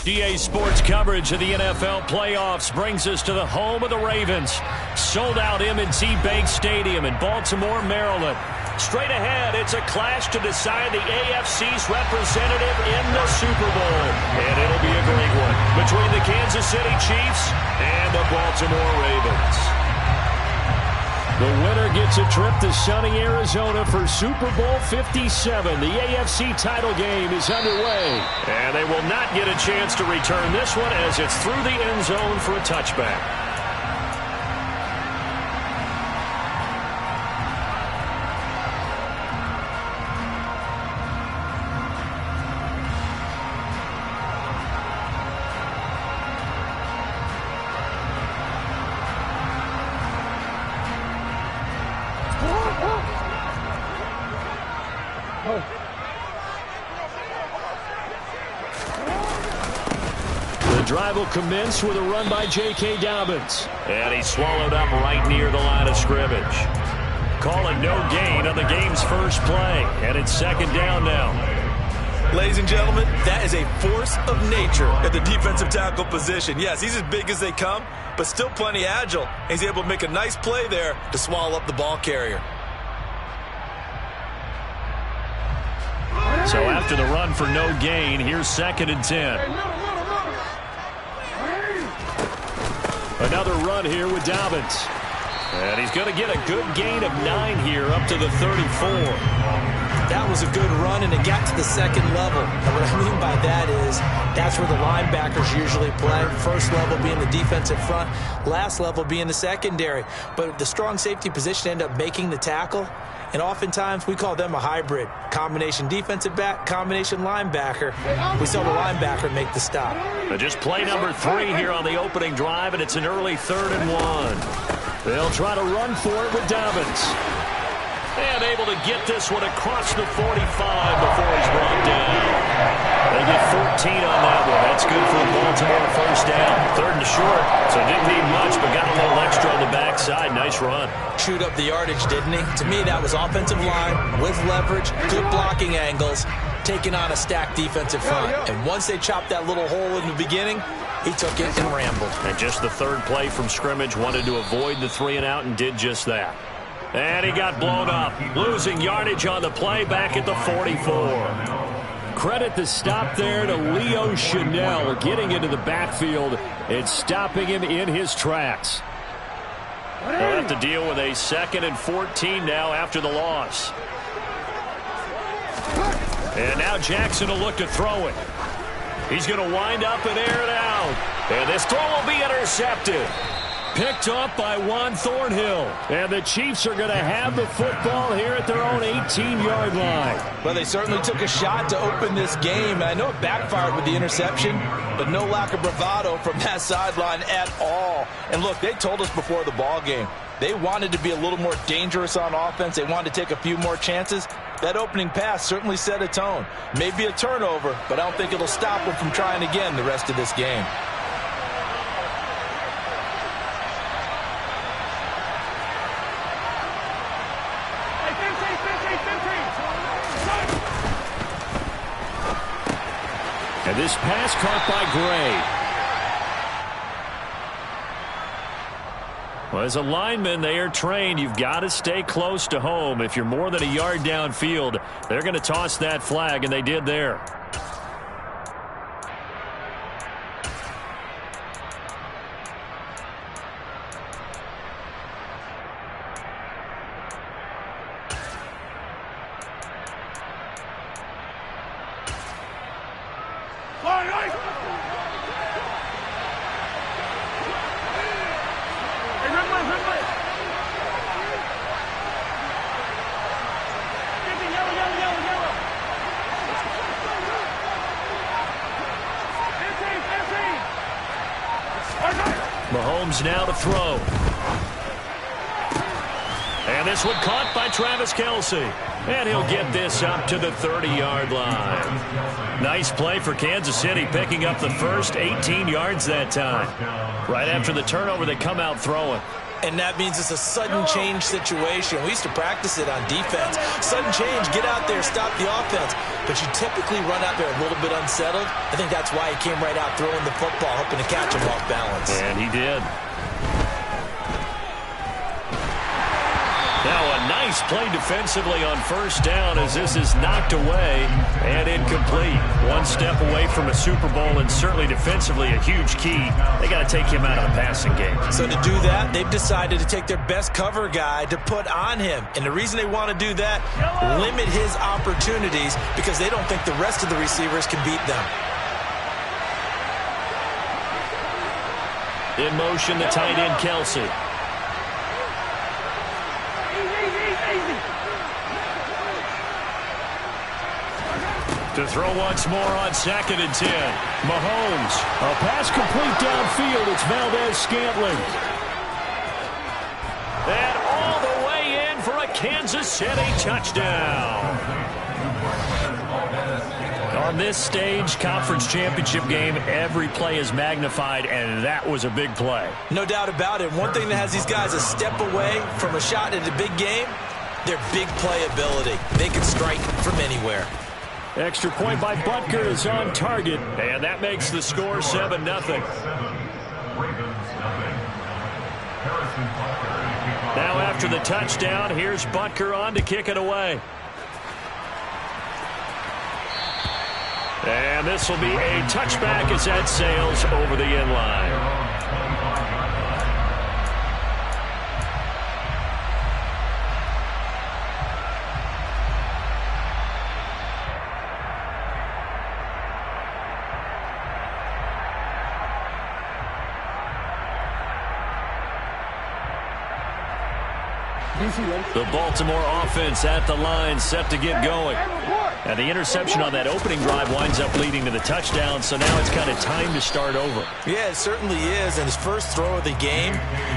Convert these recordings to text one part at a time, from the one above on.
EA Sports coverage of the NFL playoffs brings us to the home of the Ravens. Sold out M&T Bank Stadium in Baltimore, Maryland. Straight ahead, it's a clash to decide the AFC's representative in the Super Bowl. And it'll be a great one between the Kansas City Chiefs and the Baltimore Ravens. The winner gets a trip to sunny Arizona for Super Bowl 57. The AFC title game is underway. And they will not get a chance to return this one as it's through the end zone for a touchback. Drive will commence with a run by J.K. Dobbins. And he's swallowed up right near the line of scrimmage. Calling no gain on the game's first play. And it's second down now. Ladies and gentlemen, that is a force of nature at the defensive tackle position. Yes, he's as big as they come, but still plenty agile. He's able to make a nice play there to swallow up the ball carrier. So after the run for no gain, here's 2nd and 10. Another run here with Dobbins. And he's going to get a good gain of 9 here up to the 34. That was a good run, and it got to the second level. And what I mean by that is that's where the linebackers usually play. First level being the defensive front, last level being the secondary. But the strong safety position ended up making the tackle. And oftentimes we call them a hybrid. Combination defensive back, combination linebacker. We saw the linebacker make the stop. But just play number 3 here on the opening drive, and it's an early 3rd and 1. They'll try to run for it with Dobbins. And able to get this one across the 45 before he's brought down. They get 14 on that one. That's good for a Baltimore first down. 3rd and short, so didn't need much, but got a little extra on the backside. Nice run. Chewed up the yardage, didn't he? To me, that was offensive line with leverage, good blocking angles, taking on a stacked defensive front. And once they chopped that little hole in the beginning, he took it and rambled. And just the 3rd play from scrimmage, wanted to avoid the 3 and out and did just that. And he got blown up, losing yardage on the play back at the 44. Credit the stop there to Leo Chanel, getting into the backfield and stopping him in his tracks. They'll have to deal with a 2nd and 14 now after the loss. And now Jackson will look to throw it. He's going to wind up and air it out. And this throw will be intercepted. Picked up by Juan Thornhill. And the Chiefs are going to have the football here at their own 18-yard line. Well, they certainly took a shot to open this game. I know it backfired with the interception, but no lack of bravado from that sideline at all. And look, they told us before the ball game, they wanted to be a little more dangerous on offense. They wanted to take a few more chances. That opening pass certainly set a tone. Maybe a turnover, but I don't think it'll stop them from trying again the rest of this game. And this pass caught by Gray. Well, as a lineman, they are trained. You've got to stay close to home. If you're more than a yard downfield, they're going to toss that flag, and they did there. Mahomes now to throw. And this one caught by Travis Kelce. And he'll get this up to the 30-yard line. Nice play for Kansas City, picking up the first 18 yards that time. Right after the turnover, they come out throwing. And that means it's a sudden change situation. We used to practice it on defense. Sudden change, get out there, stop the offense. But you typically run out there a little bit unsettled. I think that's why he came right out throwing the football, hoping to catch him off balance. And he did. Now a nice play defensively on first down as this is knocked away and incomplete. One step away from a Super Bowl and certainly defensively a huge key. They got to take him out of the passing game. So to do that, they've decided to take their best cover guy to put on him. And the reason they want to do that, limit his opportunities because they don't think the rest of the receivers can beat them. In motion, the tight end, Kelsey. To throw once more on 2nd and 10. Mahomes. A pass complete downfield. It's Valdez-Scantling. And all the way in for a Kansas City touchdown. On this stage, conference championship game, every play is magnified, and that was a big play. No doubt about it. One thing that has these guys a step away from a shot at a big game, their big play ability. They can strike from anywhere. Extra point by Butker is on target, and that makes the score 7-0. Now after the touchdown, here's Butker on to kick it away. And this will be a touchback as that sails over the end line. The Baltimore offense at the line, set to get going. And the interception on that opening drive winds up leading to the touchdown, so now it's kind of time to start over. Yeah, it certainly is, and his first throw of the game.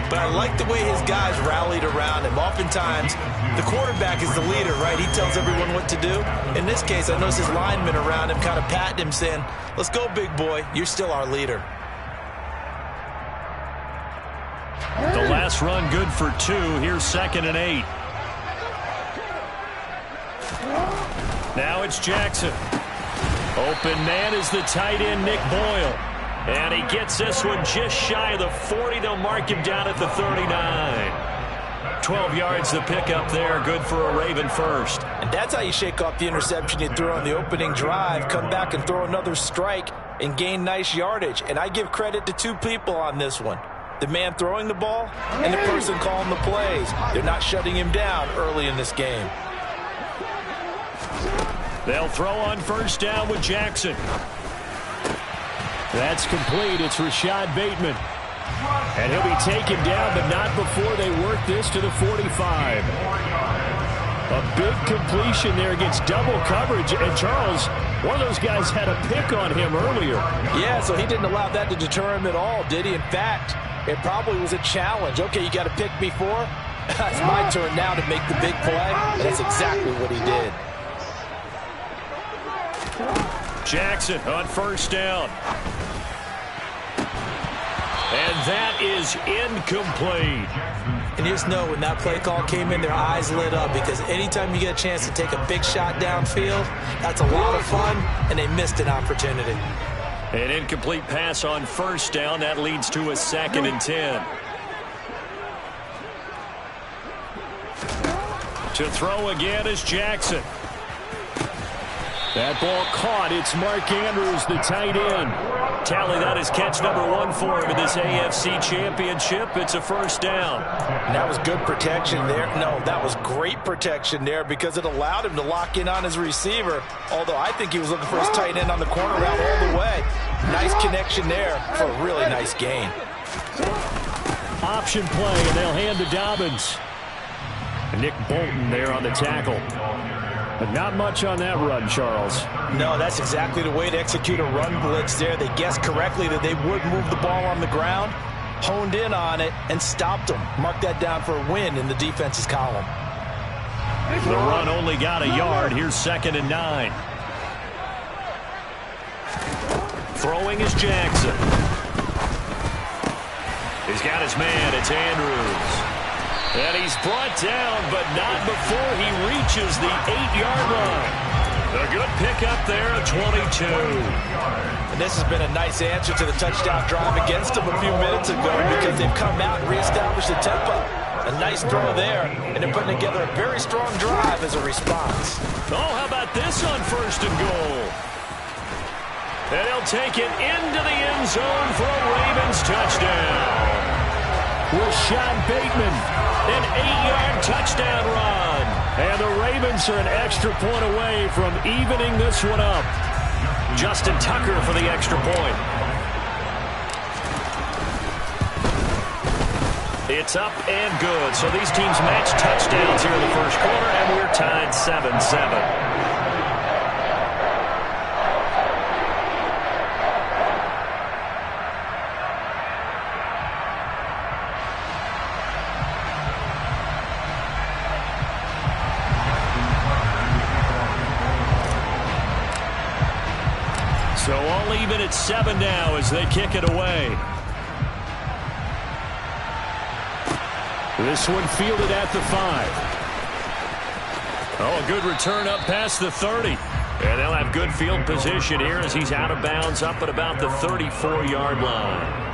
But I like the way his guys rallied around him. Oftentimes, the quarterback is the leader, right? He tells everyone what to do. In this case, I noticed his linemen around him kind of patting him, saying, "Let's go, big boy. You're still our leader." The last run good for 2. Here's 2nd and 8. Now it's Jackson. Open man is the tight end, Nick Boyle. And he gets this one just shy of the 40. They'll mark him down at the 39. 12 yards the pickup there. Good for a Raven first. And that's how you shake off the interception you threw on the opening drive. Come back and throw another strike and gain nice yardage. And I give credit to 2 people on this one. The man throwing the ball and the person calling the plays. They're not shutting him down early in this game. They'll throw on first down with Jackson. That's complete. It's Rashad Bateman. And he'll be taken down, but not before they work this to the 45. A big completion there against double coverage. And Charles, one of those guys had a pick on him earlier. Yeah, so he didn't allow that to deter him at all, did he? In fact, it probably was a challenge. Okay, you got to pick me 4? It's my turn now to make the big play. And that's exactly what he did. Jackson on first down. And that is incomplete. And you just know when that play call came in, their eyes lit up because anytime you get a chance to take a big shot downfield, that's a lot of fun, and they missed an opportunity. An incomplete pass on first down. That leads to a 2nd and 10. To throw again is Jackson. That ball caught. It's Mark Andrews, the tight end. Tally, that is catch number 1 for him in this AFC Championship. It's a first down. And that was good protection there. No, that was great protection there because it allowed him to lock in on his receiver, although I think he was looking for his tight end on the corner route all the way. Nice connection there for a really nice gain. Option play, and they'll hand to Dobbins. And Nick Bolton there on the tackle. But not much on that run, Charles. No, that's exactly the way to execute a run blitz there. They guessed correctly that they would move the ball on the ground, honed in on it, and stopped them. Mark that down for a win in the defense's column. The run only got a yard. Here's 2nd and 9. Throwing is Jackson. He's got his man. It's Andrews. And he's brought down, but not before he reaches the 8-yard line. A good pickup there at 22. And this has been a nice answer to the touchdown drive against them a few minutes ago because they've come out and reestablished the tempo. A nice throw there, and they're putting together a very strong drive as a response. Oh, how about this on 1st and goal? And he'll take it into the end zone for a Ravens touchdown. Rashad Bateman, an 8-yard touchdown run. And the Ravens are an extra point away from evening this one up. Justin Tucker for the extra point. It's up and good. So these teams match touchdowns here in the first quarter, and we're tied 7-7. So all even at 7 now as they kick it away. This one fielded at the 5. Oh, a good return up past the 30. And they'll have good field position here as he's out of bounds up at about the 34-yard line.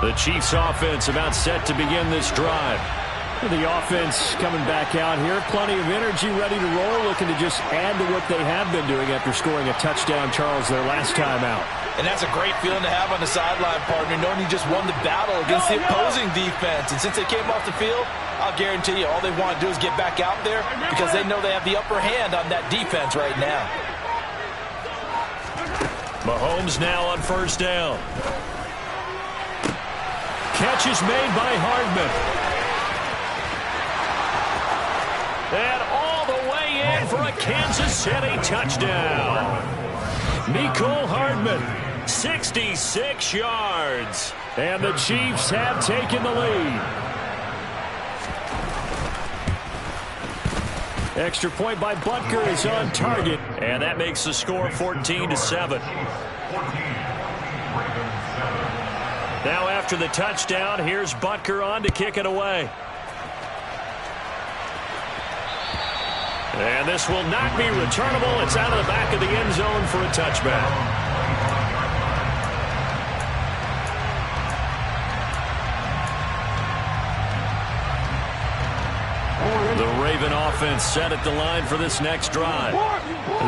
The Chiefs offense about set to begin this drive. The offense coming back out here. Plenty of energy, ready to roll, looking to just add to what they have been doing after scoring a touchdown, Charles, their last time out. And that's a great feeling to have on the sideline, partner, knowing you just won the battle against the opposing defense. And since they came off the field, I'll guarantee you all they want to do is get back out there because they know they have the upper hand on that defense right now. Mahomes now on 1st down. Catch is made by Hardman. And all the way in for a Kansas City touchdown. Mecole Hardman, 66 yards. And the Chiefs have taken the lead. Extra point by Butker is on target. And that makes the score 14-7. Now after the touchdown, here's Butker on to kick it away. And this will not be returnable. It's out of the back of the end zone for a touchback. The Raven offense set at the line for this next drive.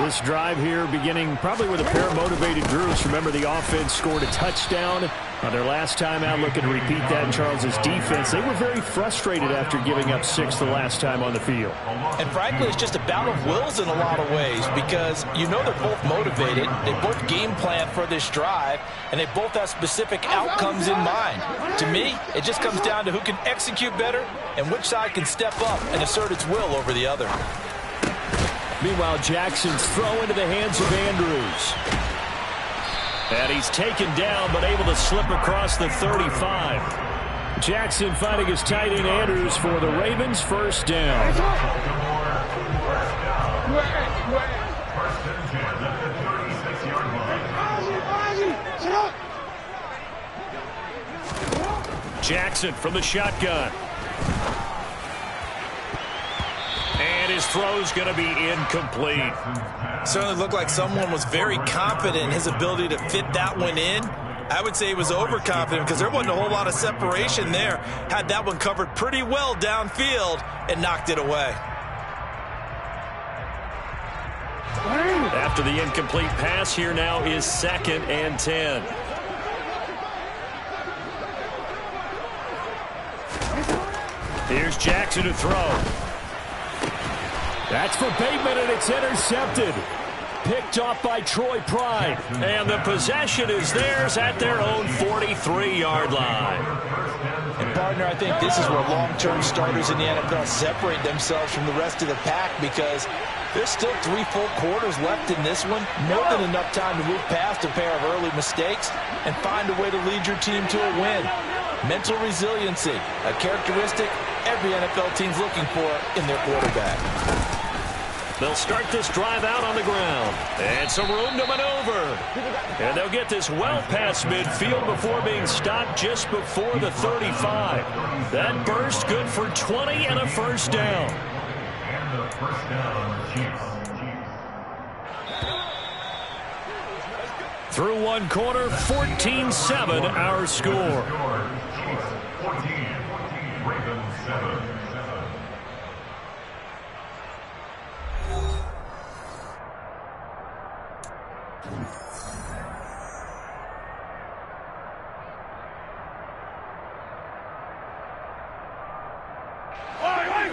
This drive here beginning probably with a pair of motivated groups. Remember, the offense scored a touchdown on their last time out. Looking to repeat that in Charles's defense. They were very frustrated after giving up 6 the last time on the field. And frankly, it's just a battle of wills in a lot of ways because you know they're both motivated. They both game plan for this drive, and they both have specific outcomes in mind. To me, it just comes down to who can execute better and which side can step up and assert its will over the other. Meanwhile, Jackson's throw into the hands of Andrews. And he's taken down, but able to slip across the 35. Jackson finding his tight end Andrews for the Ravens' 1st down. Jackson from the shotgun. And his throw's going to be incomplete. Certainly looked like someone was very confident in his ability to fit that one in. I would say he was overconfident because there wasn't a whole lot of separation there. Had that one covered pretty well downfield and knocked it away. After the incomplete pass, here now is 2nd and 10. Here's Jackson to throw. That's for Bateman, and it's intercepted. Picked off by Troy Pride. And the possession is theirs at their own 43-yard line. And, partner, I think this is where long-term starters in the NFL separate themselves from the rest of the pack because there's still 3 full quarters left in this one. More than enough time to move past a pair of early mistakes and find a way to lead your team to a win. Mental resiliency, a characteristic every NFL team's looking for in their quarterback. They'll start this drive out on the ground. And some room to maneuver. And they'll get this well past midfield before being stopped just before the 35. That burst good for 20 and a first down. And the first down, Chiefs. Through one quarter, 14-7 our score. Chiefs 14, Ravens 7.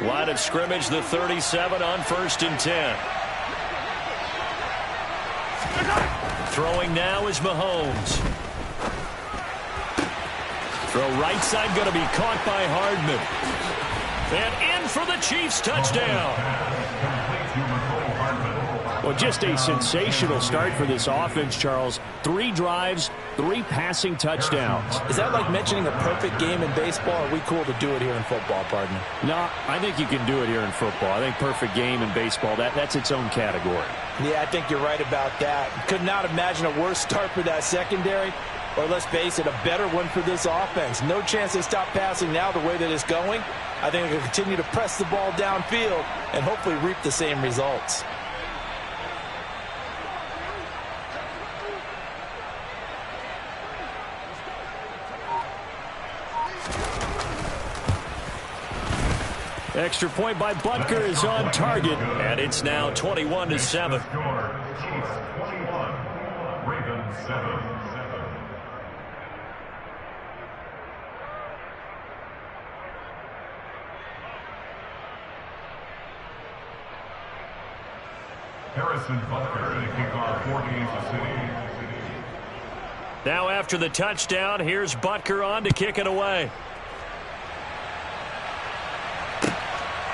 Line of scrimmage, the 37 on 1st and 10. Throwing now is Mahomes. Throw right side, going to be caught by Hardman. And in for the Chiefs touchdown. Well, just a sensational start for this offense, Charles. 3 drives, 3 passing touchdowns. Is that like mentioning a perfect game in baseball? Or are we cool to do it here in football, partner? No, I think you can do it here in football. I think perfect game in baseball, that's its own category. Yeah, I think you're right about that. Could not imagine a worse start for that secondary. Or let's face it, a better one for this offense. No chance they stop passing now the way that it's going. I think they'll continue to press the ball downfield and hopefully reap the same results. Extra point by Butker is on target, and it's now 21-7. Chiefs 21, Ravens 7. Harrison Butker to kick off 4 games of City. Now after the touchdown, here's Butker on to kick it away.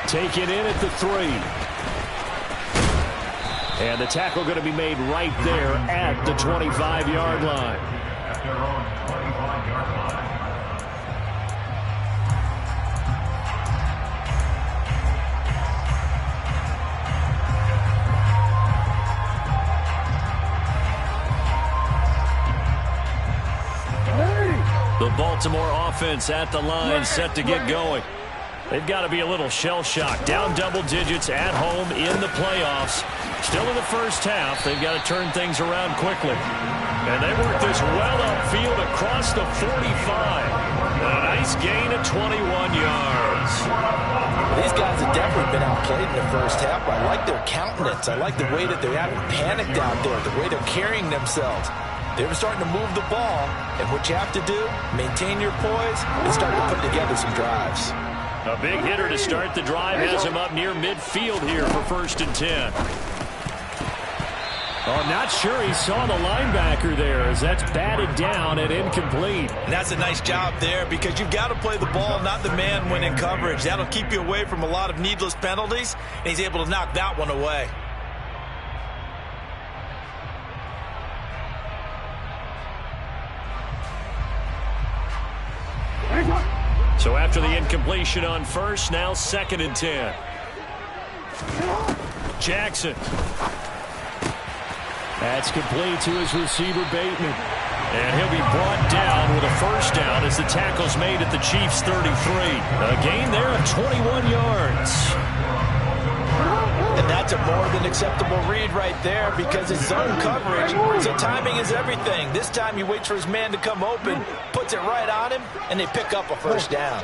Take it in at the 3. And the tackle going to be made right there at the 25-yard line. At their own 25-yard line. The Baltimore offense at the line, set to get going. They've got to be a little shell-shocked. Down double digits at home in the playoffs. Still in the first half. They've got to turn things around quickly. And they work this well upfield across the 45. A nice gain of 21 yards. These guys have definitely been outplayed in the first half. I like their countenance. I like the way that they're having panicked out there, the way they're carrying themselves. They're starting to move the ball. And what you have to do, maintain your poise and start to put together some drives. A big hitter to start the drive has him up near midfield here for 1st and 10. Oh, not sure he saw the linebacker there as that's batted down and incomplete. And that's a nice job there because you've got to play the ball, not the man when in coverage. That'll keep you away from a lot of needless penalties, and he's able to knock that one away. So after the incompletion on 1st, now 2nd and 10. Jackson. That's complete to his receiver, Bateman. And he'll be brought down with a first down as the tackle's made at the Chiefs' 33. A gain there of 21 yards. And that's a more than acceptable read right there because it's zone coverage, so timing is everything. This time he waits for his man to come open, puts it right on him, and they pick up a first down.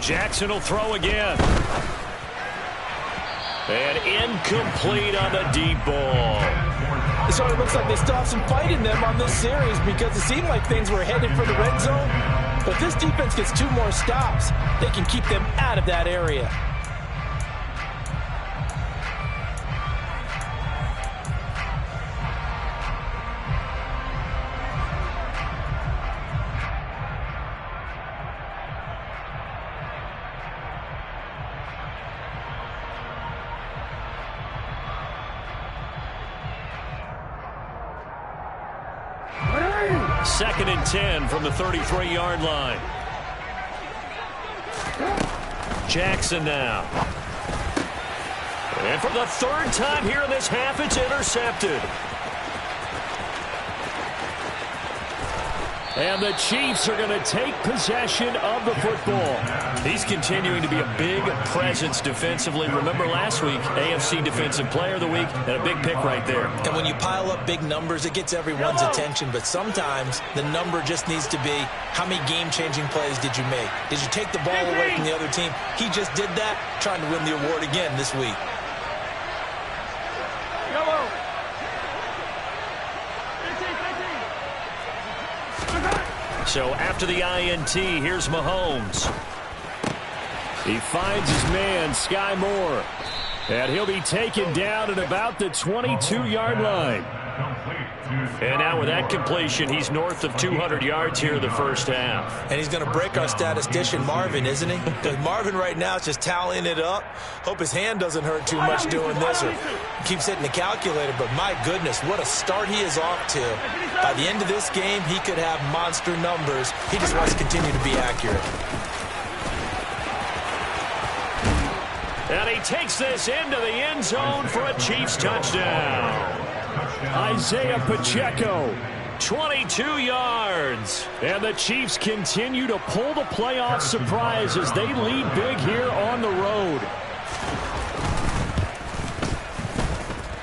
Jackson will throw again. And incomplete on the deep ball. So it looks like they still have some fight in them on this series because it seemed like things were headed for the red zone. But this defense gets 2 more stops. They can keep them out of that area. 2nd and 10 from the 33-yard line. Jackson now. And for the 3rd time here in this half, it's intercepted. And the Chiefs are going to take possession of the football. He's continuing to be a big presence defensively. Remember last week, AFC Defensive Player of the Week, and a big pick right there. And when you pile up big numbers, it gets everyone's attention. But sometimes the number just needs to be, how many game-changing plays did you make? Did you take the ball away from the other team? He just did that, trying to win the award again this week. So after the INT, here's Mahomes. He finds his man, Sky Moore. And he'll be taken down at about the 22-yard line. And now with that completion, he's north of 200 yards here in the first half. And he's going to break our statistician, Marvin, isn't he? Because Marvin right now is just tallying it up. Hope his hand doesn't hurt too much doing this or keeps hitting the calculator. But my goodness, what a start he is off to. By the end of this game, he could have monster numbers. He just wants to continue to be accurate. And he takes this into the end zone for a Chiefs touchdown. Isaiah Pacheco, 22 yards. And the Chiefs continue to pull the playoff surprise as they lead big here on the road.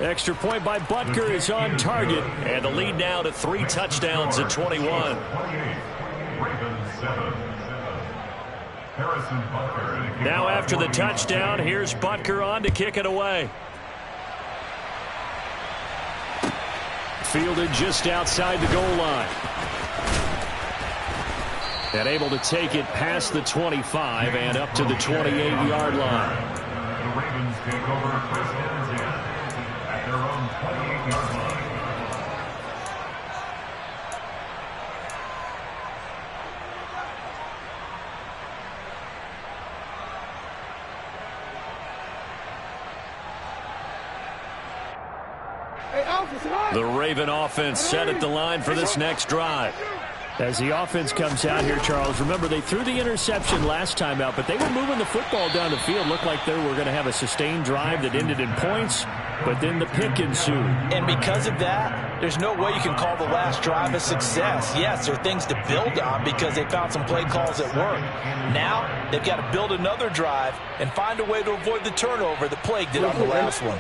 Extra point by Butker is on target. And the lead now to 3 touchdowns at 21. Now after the touchdown, here's Butker on to kick it away. Fielded just outside the goal line. And able to take it past the 25 and up to the 28-yard line. The Ravens take over first and 10 at their own 28-yard line. The Raven offense set at the line for this next drive. As the offense comes out here, Charles, remember they threw the interception last time out, but they were moving the football down the field. Looked like they were going to have a sustained drive that ended in points, but then the pick ensued. And because of that, there's no way you can call the last drive a success. Yes, there are things to build on because they found some play calls that work. Now, they've got to build another drive and find a way to avoid the turnover that plagued it on the last one.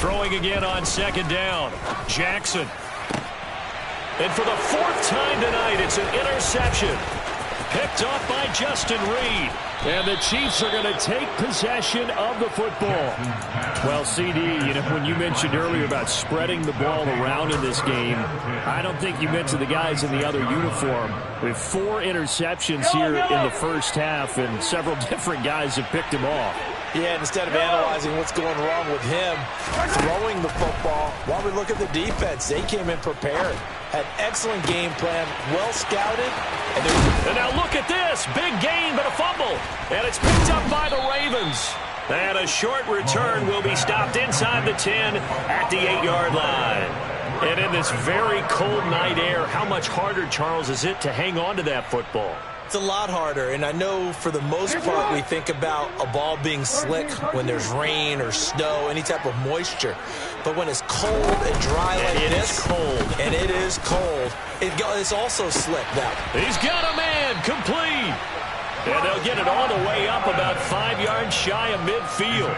Throwing again on 2nd down. Jackson. And for the 4th time tonight, it's an interception. Picked off by Justin Reed. And the Chiefs are going to take possession of the football. Well, CD, when you mentioned earlier about spreading the ball around in this game, I don't think you mentioned the guys in the other uniform. We have 4 interceptions here in the first half, and several different guys have picked him off. Yeah, and instead of analyzing what's going wrong with him throwing the football, while we look at the defense, they came in prepared. Had excellent game plan, well scouted. And now look at this. Big gain, but a fumble. And it's picked up by the Ravens. And a short return will be stopped inside the 10 at the 8-yard line. And in this very cold night air, how much harder, Charles, is it to hang on to that football? It's a lot harder, and I know for the most part we think about a ball being slick when there's rain or snow, any type of moisture. But when it's cold and dry like this, and it is cold, it's also slick now. He's got a man complete. And they'll get it all the way up about 5 yards shy of midfield.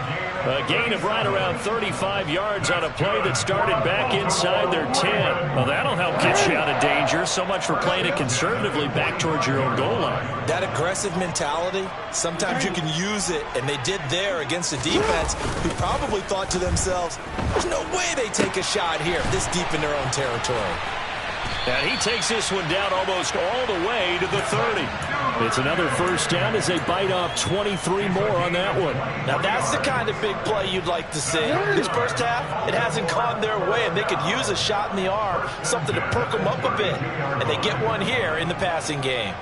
A gain of right around 35 yards on a play that started back inside their 10. Well, that'll help get you out of danger. So much for playing it conservatively back towards your own goal line. That aggressive mentality, sometimes you can use it, and they did there against a defense who probably thought to themselves, there's no way they take a shot here this deep in their own territory. And he takes this one down almost all the way to the 30. It's another first down as they bite off 23 more on that one. Now that's the kind of big play you'd like to see. This first half, it hasn't gone their way, and they could use a shot in the arm, something to perk them up a bit. And they get one here in the passing game.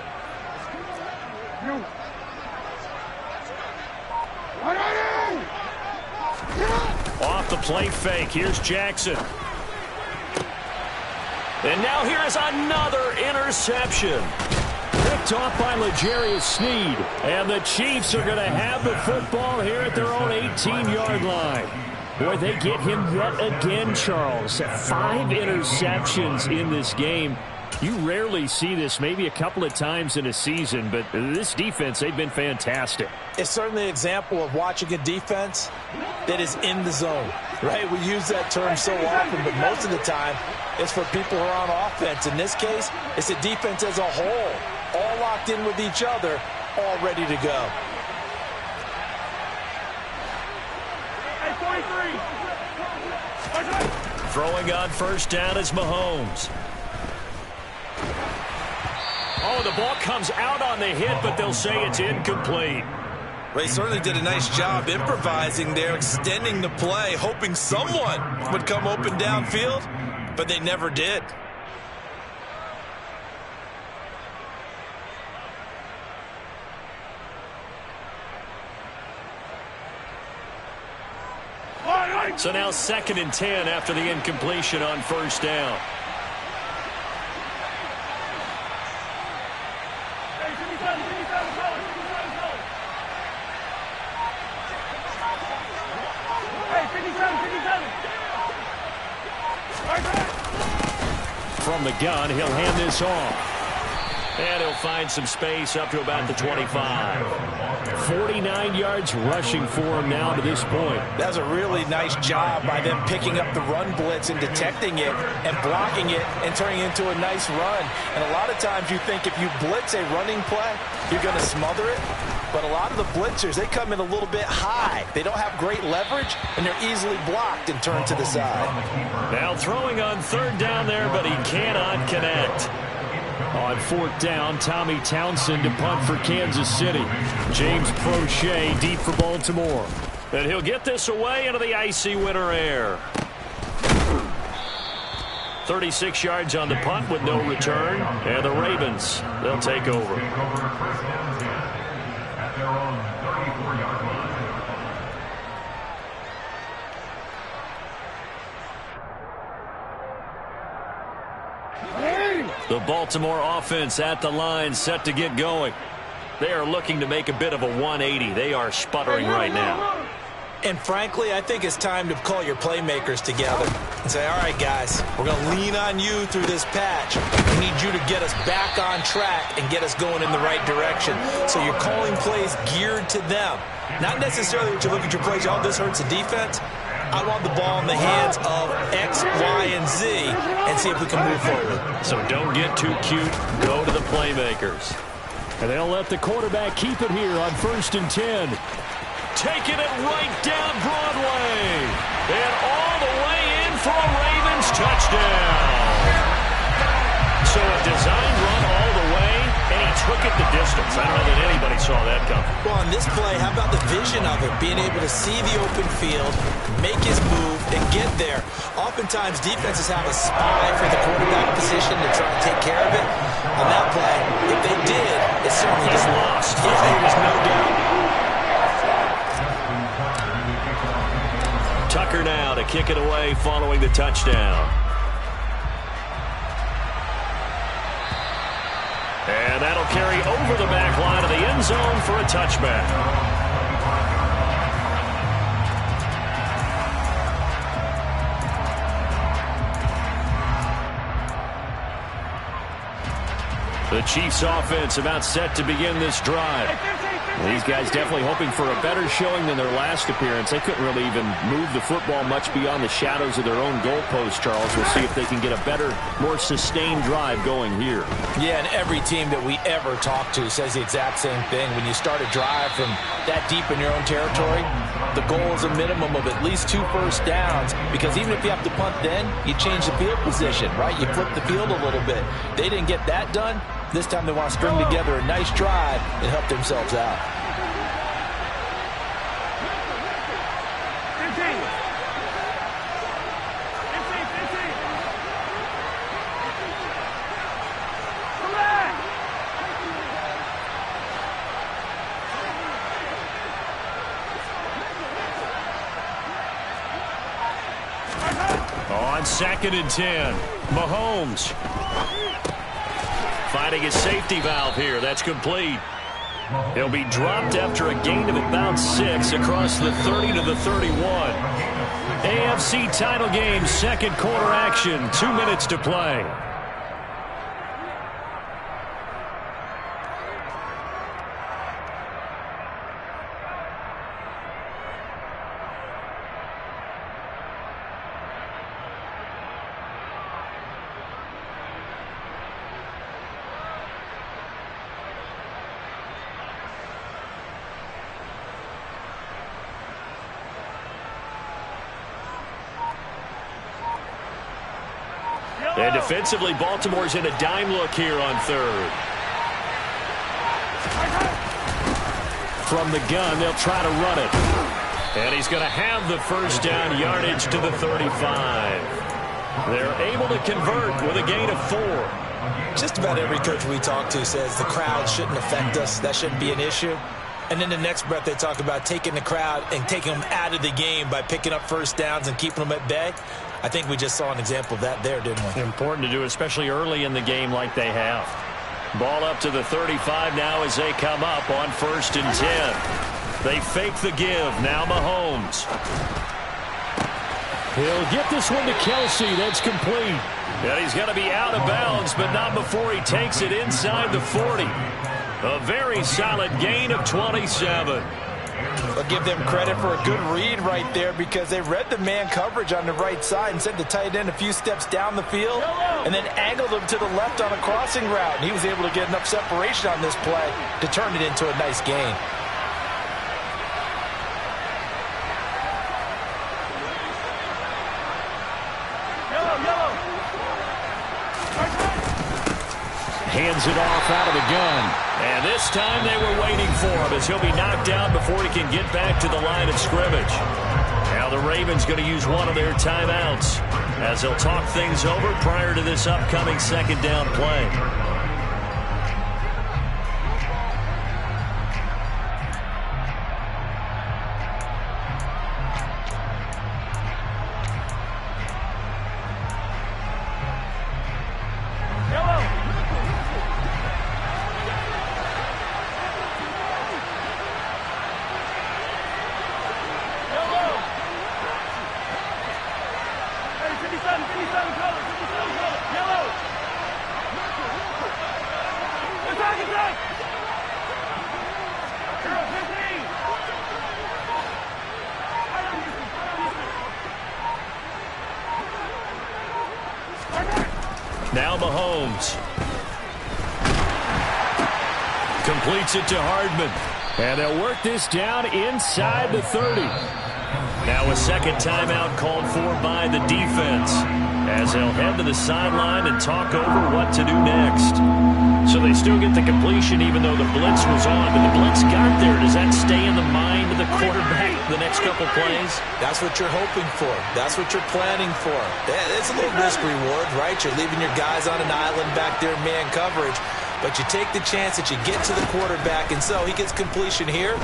Off the play fake, here's Jackson. And now here is another interception. Picked off by L'Jarius Sneed. And the Chiefs are going to have the football here at their own 18-yard line. Boy, they get him yet again, Charles. 5 interceptions in this game. You rarely see this, maybe a couple of times in a season, but this defense, they've been fantastic. It's certainly an example of watching a defense that is in the zone, right? We use that term so often, but most of the time it's for people who are on offense. In this case, it's a defense as a whole, all locked in with each other, all ready to go. Throwing on first down is Mahomes. Oh, the ball comes out on the hit, but they'll say it's incomplete. They certainly did a nice job improvising there, extending the play, hoping someone would come open downfield, but they never did. So now 2nd and 10 after the incompletion on first down. From the gun, he'll hand this off. And he'll find some space up to about the 25. 49 yards rushing for him now to this point. That's a really nice job by them picking up the run blitz and detecting it and blocking it and turning it into a nice run. And a lot of times you think if you blitz a running play, you're going to smother it. But a lot of the blitzers, they come in a little bit high. They don't have great leverage, and they're easily blocked and turned to the side. Now throwing on 3rd down there, but he cannot connect. On 4th down, Tommy Townsend to punt for Kansas City. James Prochet deep for Baltimore. And he'll get this away into the icy winter air. 36 yards on the punt with no return. And the Ravens, they'll take over. At their own 34-yard line. The Baltimore offense at the line, set to get going. They are looking to make a bit of a 180. They are sputtering right now. And frankly, I think it's time to call your playmakers together and say, all right, guys, we're going to lean on you through this patch. We need you to get us back on track and get us going in the right direction. So you're calling plays geared to them. Not necessarily that you look at your plays, oh, this hurts the defense. I want the ball in the hands of X, Y, and Z and see if we can move forward. So don't get too cute. Go to the playmakers. And they'll let the quarterback keep it here on 1st and 10. Taking it right down Broadway. And all the way in for a Ravens touchdown. So a designed run all the way, and he took it the distance. I don't know that anybody saw that coming. Well, on this play, how about the vision of it? Being able to see the open field, make his move, and get there. Oftentimes, defenses have a spy for the quarterback position to try to take care of it. On that play, if they did, it certainly He's did. lost. Yeah, there was no doubt. Tucker now to kick it away following the touchdown. And that'll carry over the back line of the end zone for a touchback. The Chiefs offense about set to begin this drive. These guys definitely hoping for a better showing than their last appearance. They couldn't really even move the football much beyond the shadows of their own goalpost, Charles. We'll see if they can get a better, more sustained drive going here. Yeah, and every team that we ever talk to says the exact same thing. When you start a drive from that deep in your own territory, the goal is a minimum of at least 2 first downs, because even if you have to punt then, you change the field position, right? You flip the field a little bit. They didn't get that done. This time they want to string together a nice drive and help themselves out. On 2nd and 10, Mahomes finding his safety valve here. That's complete. He'll be dropped after a gain of about 6 across the 30 to the 31. AFC title game, second quarter action, 2 minutes to play. And defensively, Baltimore's in a dime look here on 3rd. From the gun, they'll try to run it. And he's going to have the first down, yardage to the 35. They're able to convert with a gain of 4. Just about every coach we talk to says the crowd shouldn't affect us. That shouldn't be an issue. And then the next breath they talk about taking the crowd and taking them out of the game by picking up first downs and keeping them at bay. I think we just saw an example of that there, didn't we? Important to do, especially early in the game like they have. Ball up to the 35 now as they come up on 1st and 10. They fake the give. Now Mahomes. He'll get this one to Kelsey. That's complete. And he's going to be out of bounds, but not before he takes it inside the 40. A very solid gain of 27. I'll give them credit for a good read right there because they read the man coverage on the right side and sent the tight end a few steps down the field and then angled him to the left on a crossing route. And he was able to get enough separation on this play to turn it into a nice gain. Hands it off out of the gun. And this time they were waiting for him as he'll be knocked down before he can get back to the line of scrimmage. Now the Ravens going to use one of their timeouts as they'll talk things over prior to this upcoming second down play. Now Mahomes. Completes it to Hardman. And they'll work this down inside the 30. Now a second timeout called for by the defense as they'll head to the sideline and talk over what to do next. So they still get the completion even though the blitz was on. But the blitz got there. Does that stay in the mind of the quarterback the next couple plays? That's what you're hoping for. That's what you're planning for. It's a little risk reward, right? You're leaving your guys on an island back there in man coverage. But you take the chance that you get to the quarterback, and so he gets completion here.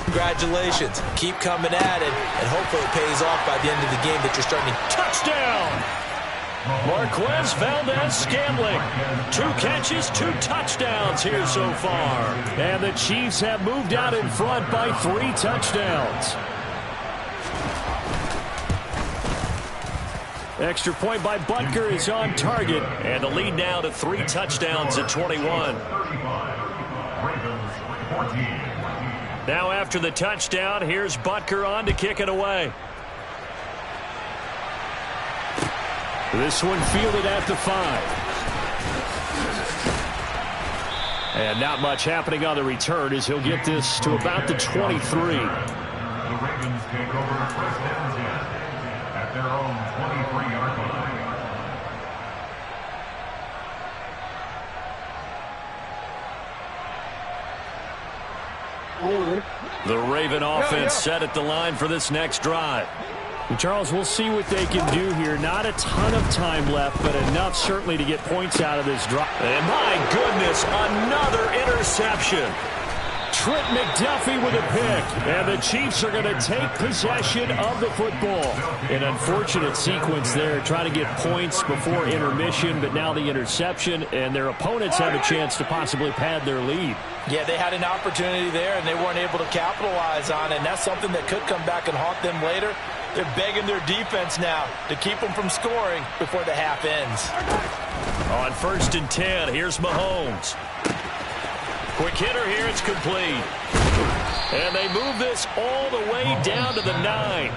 Congratulations. Keep coming at it, and hopefully it pays off by the end of the game that you're starting to... Touchdown! Marquez Valdez-Scantling. 2 catches, 2 touchdowns here so far. And the Chiefs have moved out in front by 3 touchdowns. Extra point by Butker is on target. And the lead now to 3 touchdowns at 21. Now after the touchdown, here's Butker on to kick it away. This one fielded at the 5. And not much happening on the return as he'll get this to about the 23. The Ravens take over first and 10 at their own 23-yard line. The Raven offense set at the line for this next drive. Charles, we'll see what they can do here. Not a ton of time left, but enough certainly to get points out of this drive. And my goodness, another interception. Trent McDuffie with a pick. And the Chiefs are going to take possession of the football. An unfortunate sequence there, trying to get points before intermission, but now the interception, and their opponents have a chance to possibly pad their lead. Yeah, they had an opportunity there, and they weren't able to capitalize on it, and that's something that could come back and haunt them later. They're begging their defense now to keep them from scoring before the half ends. On 1st and 10, here's Mahomes. Quick hitter here, it's complete. And they move this all the way down to the 9.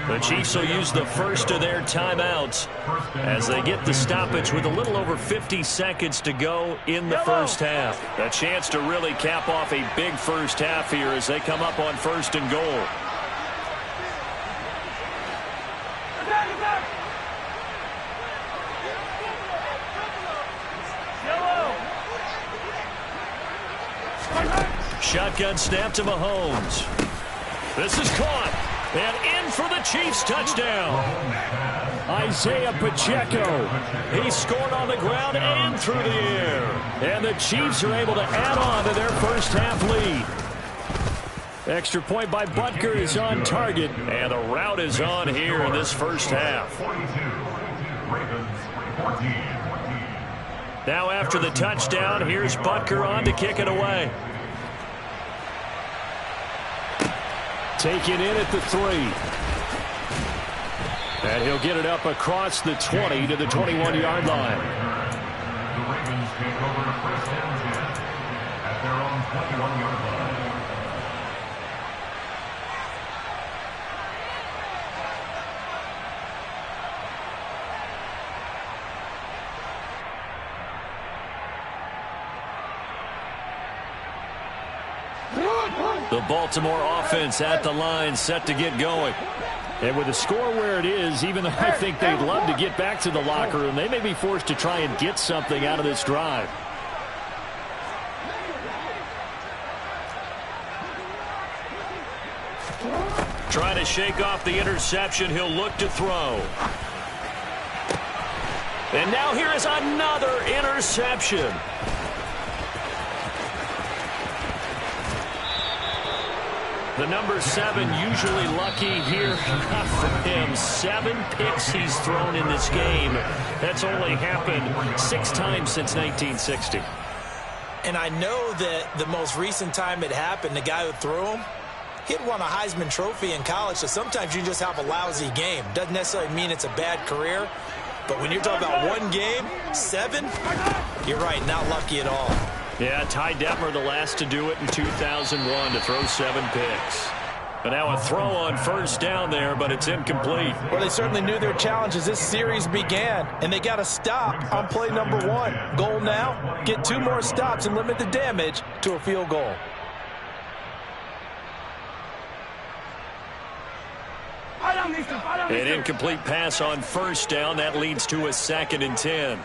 The Chiefs will use the first of their timeouts as they get the stoppage with a little over 50 seconds to go in the first half. A chance to really cap off a big first half here as they come up on 1st and goal. Shotgun snap to Mahomes. This is caught. And in for the Chiefs touchdown. Isaiah Pacheco. He scored on the ground and through the air. And the Chiefs are able to add on to their first half lead. Extra point by Butker is on target. And the route is on here in this first half. Now after the touchdown, here's Butker on to kick it away. Taken in at the 3. And he'll get it up across the 20 to the 21-yard line. The Ravens take over to 1st and 10 at their own 21-yard line. The Baltimore offense at the line, set to get going. And with the score where it is, even though I think they'd love to get back to the locker room, they may be forced to try and get something out of this drive. Trying to shake off the interception, he'll look to throw. And now here is another interception. The number 7 usually lucky here. Not for him. 7 picks he's thrown in this game. That's only happened 6 times since 1960. And I know that the most recent time it happened, the guy who threw him, he'd won a Heisman Trophy in college, so sometimes you just have a lousy game. Doesn't necessarily mean it's a bad career. But when you're talking about one game, 7, you're right, not lucky at all. Yeah, Ty Detmer the last to do it in 2001 to throw 7 picks. But now a throw on first down there, but it's incomplete. Well, they certainly knew their challenge as this series began, and they got to stop on play number 1. Goal now, get 2 more stops and limit the damage to a field goal. An incomplete pass on first down. That leads to a 2nd and 10.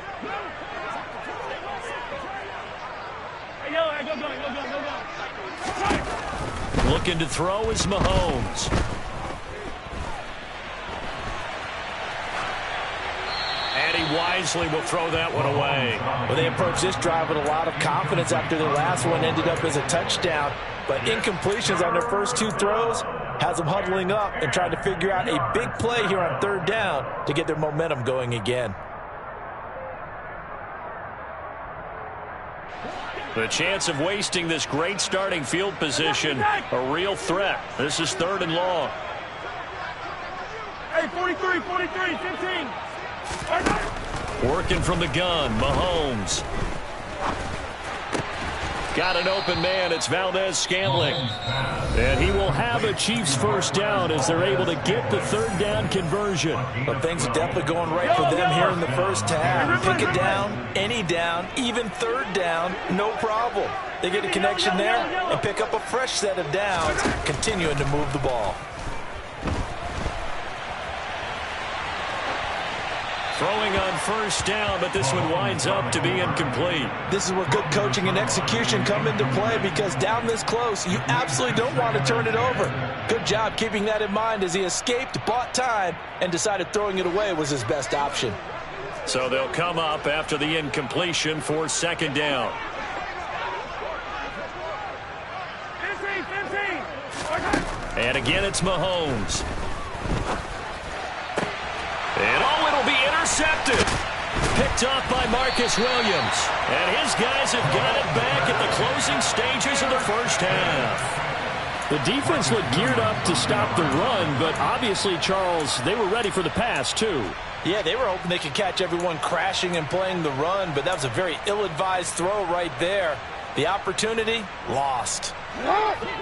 Looking to throw is Mahomes. And he wisely will throw that one away. Well, they approached this drive with a lot of confidence after their last one ended up as a touchdown. But incompletions on their first 2 throws has them huddling up and trying to figure out a big play here on 3rd down to get their momentum going again. The chance of wasting this great starting field position, a real threat. This is 3rd and long. Hey, 43, 15. Working from the gun, Mahomes. Got an open man, it's Valdez-Scantling. And he will have a Chiefs first down as they're able to get the 3rd down conversion. But things are definitely going right for them here in the first half. Pick it down, any down, even 3rd down, no problem. They get a connection there and pick up a fresh set of downs, continuing to move the ball. Throwing on first down, but this one winds up to be incomplete. This is where good coaching and execution come into play, because down this close, you absolutely don't want to turn it over. Good job keeping that in mind as he escaped, bought time, and decided throwing it away was his best option. So they'll come up after the incompletion for 2nd down. And again, it's Mahomes. And it'll be intercepted. Picked off by Marcus Williams. And his guys have got it back at the closing stages of the first half. The defense looked geared up to stop the run, but obviously, Charles, they were ready for the pass, too. Yeah, they were hoping they could catch everyone crashing and playing the run, but that was a very ill-advised throw right there. The opportunity, lost.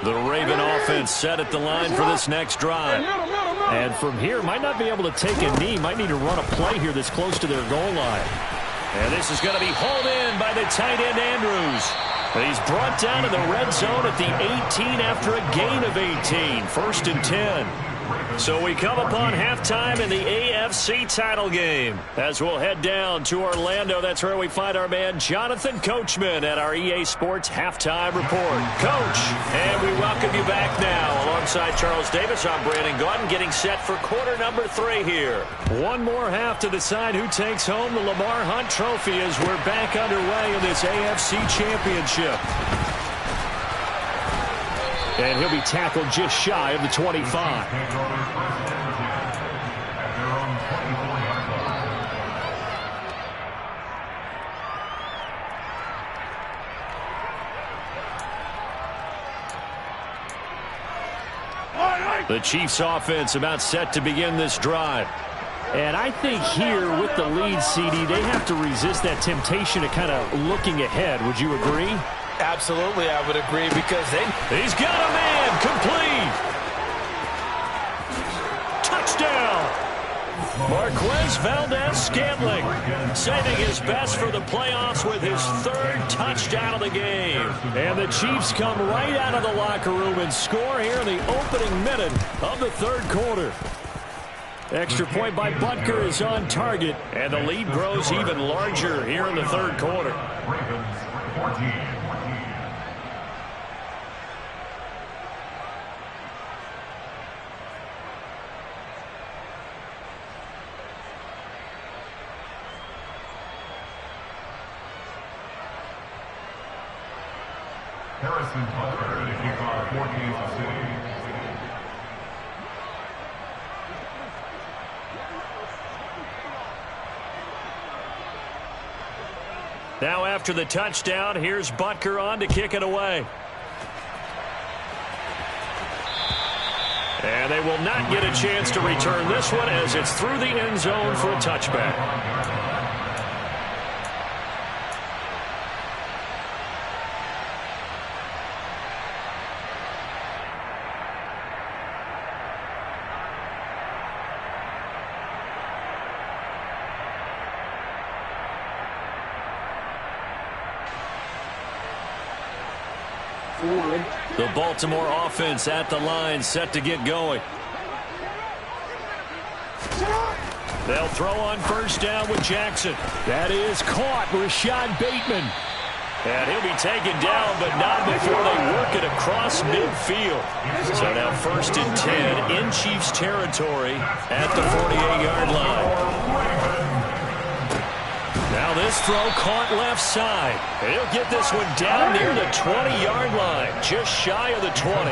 The Raven offense set at the line for this next drive. And from here, might not be able to take a knee. Might need to run a play here that's close to their goal line. And this is going to be hauled in by the tight end, Andrews. He's brought down in the red zone at the 18 after a gain of 18. 1st and 10. So we come upon halftime in the AFC title game. As we'll head down to Orlando, that's where we find our man Jonathan Coachman at our EA Sports Halftime Report. Coach, and we welcome you back now. Alongside Charles Davis, I'm Brandon Gaudin, getting set for quarter number 3 here. One more half to decide who takes home the Lamar Hunt Trophy as we're back underway in this AFC Championship. And he'll be tackled just shy of the 25. The Chiefs offense about set to begin this drive. And I think here with the lead, CD, they have to resist that temptation of kind of looking ahead. Would you agree? Absolutely, I would agree, because he's got a man, complete. Touchdown. Marquez Valdez-Scantling saving his best for the playoffs with his 3rd touchdown of the game. And the Chiefs come right out of the locker room and score here in the opening minute of the 3rd quarter. Extra point by Butker is on target, and the lead grows even larger here in the 3rd quarter. Ravens 14. Harrison Butker to kick off for Kansas City. Now after the touchdown, here's Butker on to kick it away. And they will not get a chance to return this one as it's through the end zone for a touchback. The Baltimore offense at the line, set to get going. They'll throw on 1st down with Jackson. That is caught. Rashad Bateman. And he'll be taken down, but not before they work it across midfield. So now 1st and 10 in Chiefs territory at the 48-yard line. Now this throw caught left side. He'll get this one down near the 20-yard line, just shy of the 20.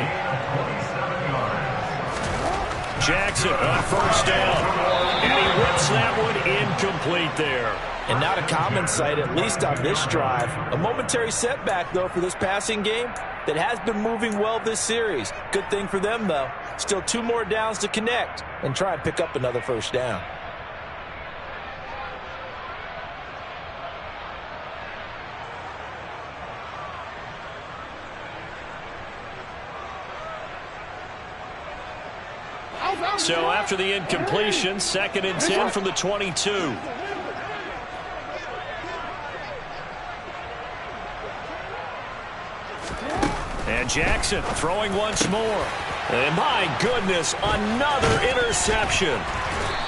Jackson on 1st down. And he whips that one incomplete there. And not a common sight, at least on this drive. A momentary setback, though, for this passing game that has been moving well this series. Good thing for them, though. Still 2 more downs to connect and try and pick up another 1st down. So after the incompletion, 2nd and 10 from the 22. And Jackson throwing once more. And my goodness, another interception.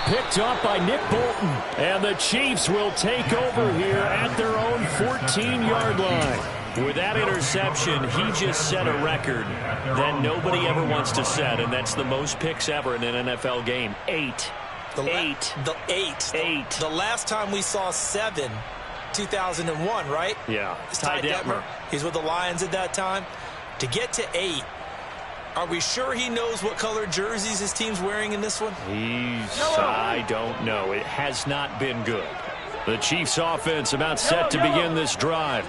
Picked up by Nick Bolton. And the Chiefs will take over here at their own 14-yard line. With that interception, he just set a record that nobody ever wants to set, and that's the most picks ever in an NFL game. 8. The last time we saw 7, 2001, right? Yeah. It's Ty Detmer. He's with the Lions at that time. To get to 8, Are we sure he knows what color jerseys his team's wearing in this one? I don't know. It has not been good. The Chiefs offense about set to begin this drive.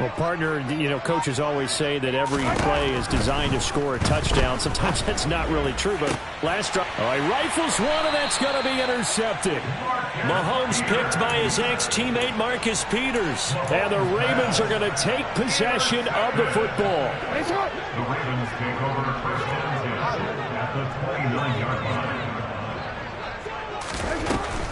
Well, partner, coaches always say that every play is designed to score a touchdown. Sometimes that's not really true, but last drive, he rifles one, and that's going to be intercepted. Mahomes picked by his ex-teammate Marcus Peters. And the Ravens are going to take possession of the football. The Ravens take over first and 10 at the 29-yard line.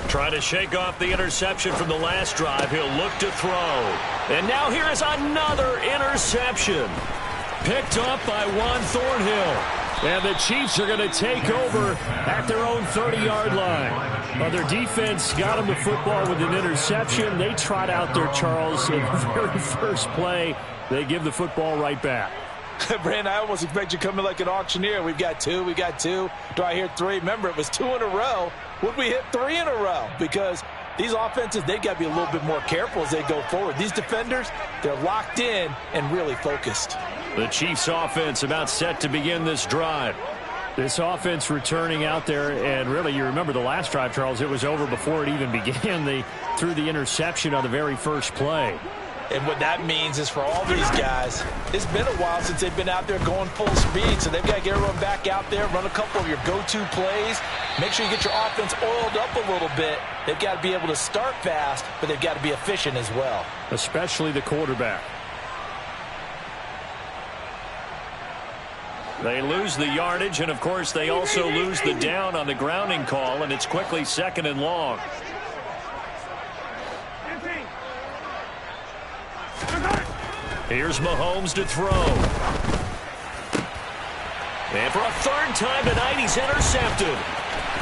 Trying to shake off the interception from the last drive. He'll look to throw. And now here is another interception. Picked up by Juan Thornhill. And the Chiefs are going to take over at their own 30-yard line. Well, their defense got them the football with an interception. They trot out there, Charles, in the very first play. They give the football right back. Brandon, I almost expect you coming like an auctioneer. We've got two. Do I hear three? Remember, it was 2 in a row. Would we hit 3 in a row? Because these offenses, they got to be a little bit more careful as they go forward. These defenders, they're locked in and really focused. The Chiefs offense about set to begin this drive. This offense returning out there, and really, you remember the last drive, Charles, it was over before it even began. They threw the interception on the very first play. And what that means is for all these guys, it's been a while since they've been out there going full speed, so they've got to get everyone back out there, run a couple of your go-to plays, make sure you get your offense oiled up a little bit. They've got to be able to start fast, but they've got to be efficient as well. Especially the quarterback. They lose the yardage, and of course they also lose the down on the grounding call, and it's quickly 2nd and long. Here's Mahomes to throw. And for a 3rd time tonight, he's intercepted.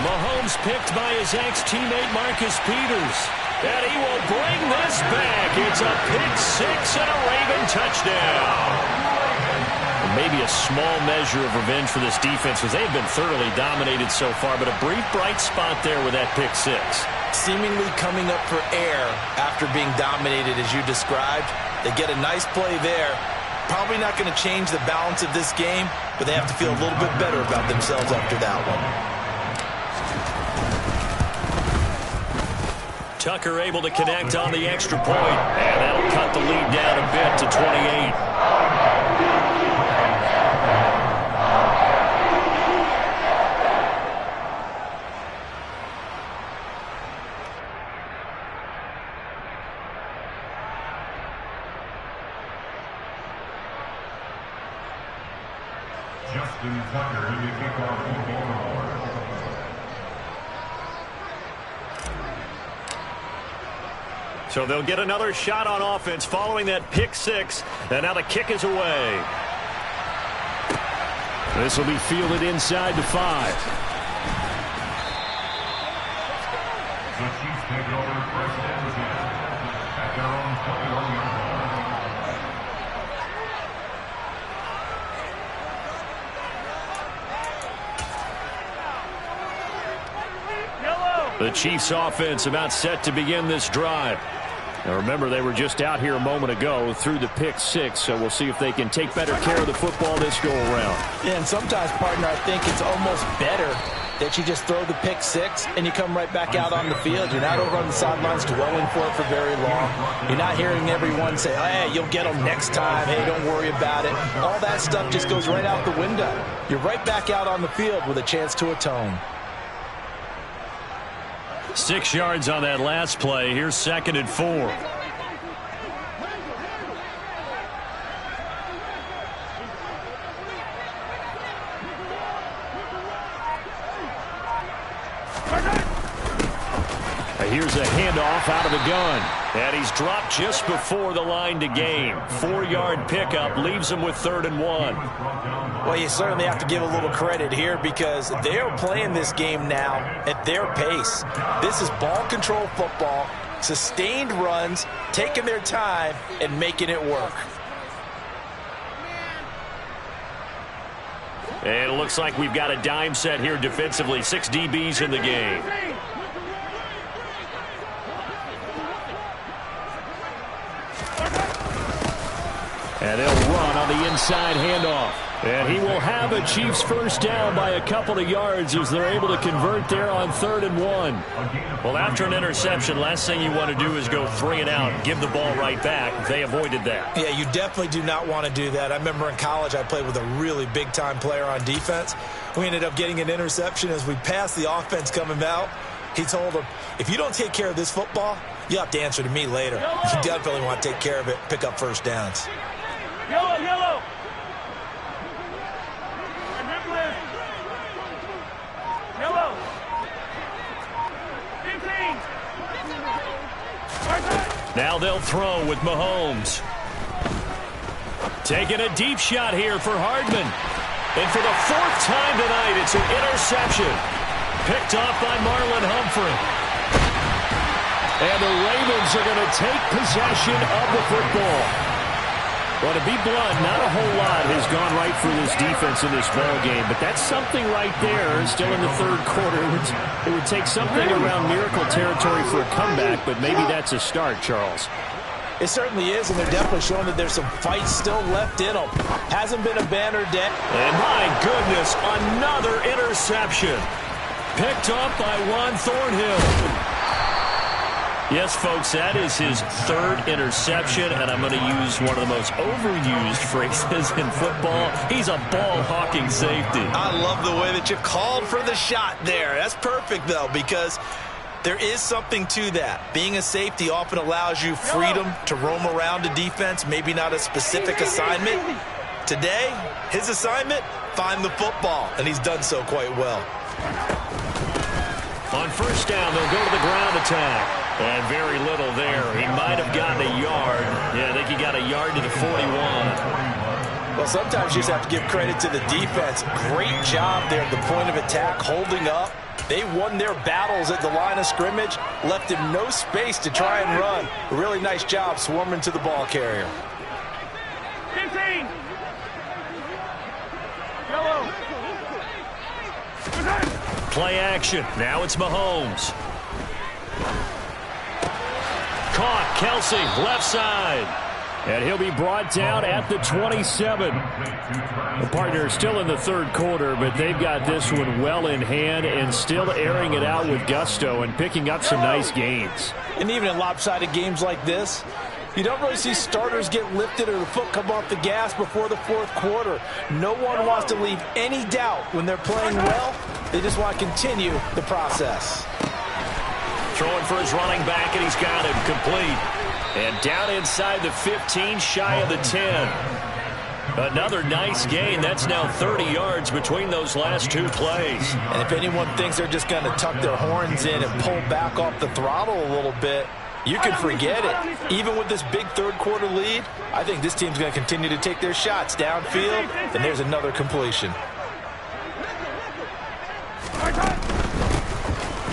Mahomes picked by his ex-teammate Marcus Peters. And he will bring this back. It's a pick-6 and a Raven touchdown. Maybe a small measure of revenge for this defense because they've been thoroughly dominated so far, but a brief bright spot there with that pick-6. Seemingly coming up for air after being dominated as you described. They get a nice play there. Probably not going to change the balance of this game, but they have to feel a little bit better about themselves after that one. Tucker able to connect on the extra point, and that'll cut the lead down a bit to 28. Justin Tucker in the kickoff football. So they'll get another shot on offense following that pick-6, and now the kick is away. This will be fielded inside the 5. The Chiefs take over first and 10 at their own 21-yard line. The Chiefs offense about set to begin this drive. Now remember, they were just out here a moment ago through the pick-6, so we'll see if they can take better care of the football this go-around. Yeah, and sometimes, partner, I think it's almost better that you just throw the pick-6 and you come right back out on the field. You're not over on the sidelines dwelling for it for very long. You're not hearing everyone say, hey, you'll get them next time. Hey, don't worry about it. All that stuff just goes right out the window. You're right back out on the field with a chance to atone. 6 yards on that last play. Here's 2nd and 4. Here's a handoff out of the gun. And he's dropped just before the line to gain. 4-yard pickup leaves him with 3rd and 1. Well, you certainly have to give a little credit here because they are playing this game now at their pace. This is ball control football, sustained runs, taking their time, and making it work. And it looks like we've got a dime set here defensively. 6 DBs in the game. And they'll run on the inside handoff. And he will have a Chiefs first down by a couple of yards as they're able to convert there on 3rd and 1. Well, after an interception, last thing you want to do is go 3 and out and give the ball right back. They avoided that. Yeah, you definitely do not want to do that. I remember in college I played with a really big-time player on defense. We ended up getting an interception as we passed the offense coming out. He told him, if you don't take care of this football, you have to answer to me later. You definitely want to take care of it, pick up first downs. Yellow, yellow. Yellow. 15. Now they'll throw with Mahomes. Taking a deep shot here for Hardman. And for the 4th time tonight, it's an interception. Picked off by Marlon Humphrey. And the Ravens are going to take possession of the football. Well, to be blunt, not a whole lot has gone right for this defense in this ball game, but that's something right there. Still in the 3rd quarter. It would take something around miracle territory for a comeback, but maybe that's a start, Charles. It certainly is, and they're definitely showing that there's some fight still left in them. Hasn't been a banner day. And my goodness, another interception. Picked up by Juan Thornhill. Yes, folks, that is his 3rd interception, and I'm going to use one of the most overused phrases in football. He's a ball-hawking safety. I love the way that you called for the shot there. That's perfect, though, because there is something to that. Being a safety often allows you freedom to roam around a defense, maybe not a specific assignment. Today, his assignment, find the football, and he's done so quite well. On first down, they'll go to the ground attack. And very little there. He might have gotten a yard. Yeah, I think he got a yard to the 41. Well, sometimes you just have to give credit to the defense. Great job there at the point of attack, holding up. They won their battles at the line of scrimmage, left him no space to try and run. A really nice job swarming to the ball carrier. 15. Yellow. Play action. Now it's Mahomes. Caught. Kelsey, left side. And he'll be brought down at the 27. The partner is still in the 3rd quarter, but they've got this one well in hand and still airing it out with gusto and picking up some nice gains. And even in lopsided games like this, you don't really see starters get lifted or the foot come off the gas before the 4th quarter. No one wants to leave any doubt when they're playing well. They just want to continue the process. Throwing for his running back, and he's got him complete. And down inside the 15, shy of the 10. Another nice gain. That's now 30 yards between those last 2 plays. And if anyone thinks they're just going to tuck their horns in and pull back off the throttle a little bit, you can forget it. Even with this big 3rd quarter lead, I think this team's going to continue to take their shots downfield, and there's another completion.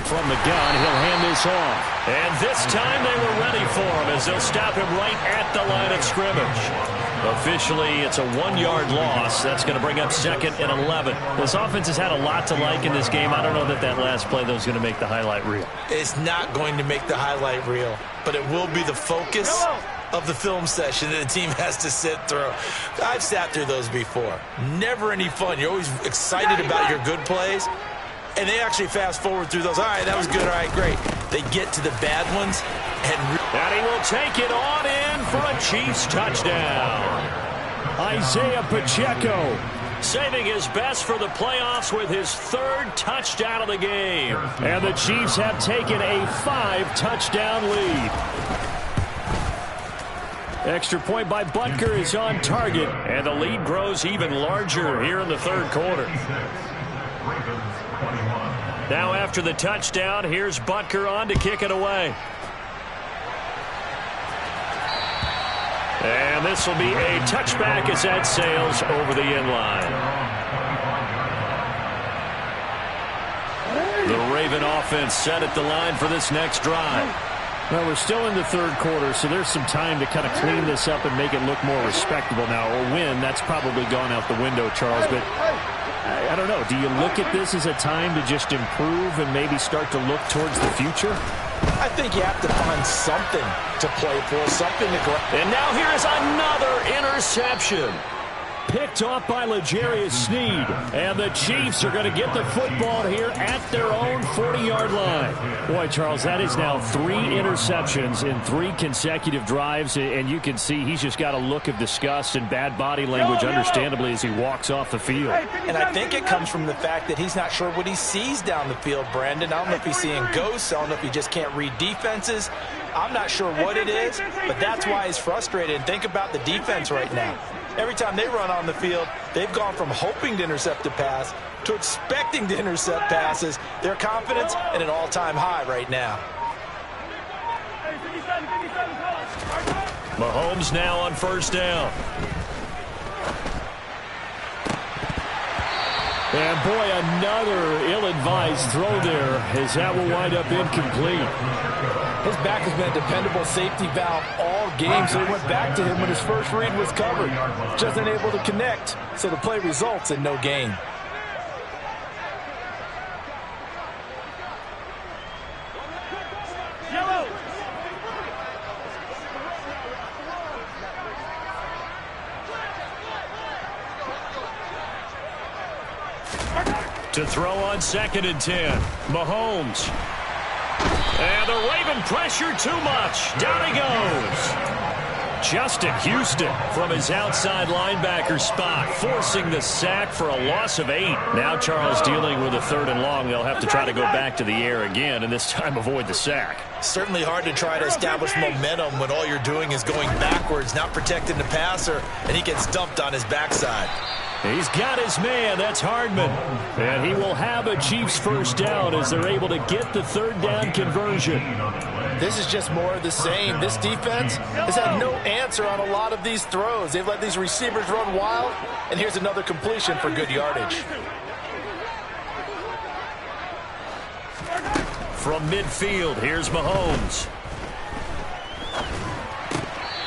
From the gun, he'll hand this off. And this time they were ready for him as they'll stop him right at the line of scrimmage. Officially, it's a 1-yard loss. That's going to bring up 2nd and 11. This offense has had a lot to like in this game. I don't know that last play, though, is going to make the highlight reel. It's not going to make the highlight reel, but it will be the focus of the film session that the team has to sit through. I've sat through those before. Never any fun. You're always excited about your good plays. And they actually fast forward through those. All right, that was good. All right, great. They get to the bad ones. And he will take it on in for a Chiefs touchdown. Isaiah Pacheco saving his best for the playoffs with his 3rd touchdown of the game. And the Chiefs have taken a 5-touchdown lead. Extra point by Butker is on target. And the lead grows even larger here in the 3rd quarter. Now after the touchdown, here's Butker on to kick it away. And this will be a touchback as that sails over the end line. The Raven offense set at the line for this next drive. Well, we're still in the 3rd quarter, so there's some time to kind of clean this up and make it look more respectable now. A win, that's probably gone out the window, Charles, but I don't know. Do you look at this as a time to just improve and maybe start to look towards the future? I think you have to find something to play for, something to grab. And now here is another interception. Picked off by L'Jarius Sneed. And the Chiefs are going to get the football here at their own 40-yard line. Boy, Charles, that is now 3 interceptions in 3 consecutive drives. And you can see he's just got a look of disgust and bad body language, understandably, as he walks off the field. And I think it comes from the fact that he's not sure what he sees down the field, Brandon. I don't know if he's seeing ghosts. I don't know if he just can't read defenses. I'm not sure what it is, but that's why he's frustrated. And think about the defense right now. Every time they run on the field, they've gone from hoping to intercept a pass to expecting to intercept passes. Their confidence at an all-time high right now. Mahomes now on first down. And boy, another ill-advised throw there, as that will wind up incomplete. His back has been a dependable safety valve all game, so he went back to him when his first read was covered. Just unable to connect, so the play results in no gain. Yellow. To throw on 2nd and 10. Mahomes. And the Raven pressure too much. Down he goes. Justin Houston from his outside linebacker spot, forcing the sack for a loss of 8. Now Charles dealing with a 3rd and long. They'll have to try to go back to the air again, and this time avoid the sack. Certainly hard to try to establish momentum when all you're doing is going backwards, not protecting the passer, and he gets dumped on his backside. He's got his man. That's Hardman. And he will have a Chiefs first down as they're able to get the 3rd down conversion. This is just more of the same. This defense has had no answer on a lot of these throws. They've let these receivers run wild, and here's another completion for good yardage. From midfield, here's Mahomes.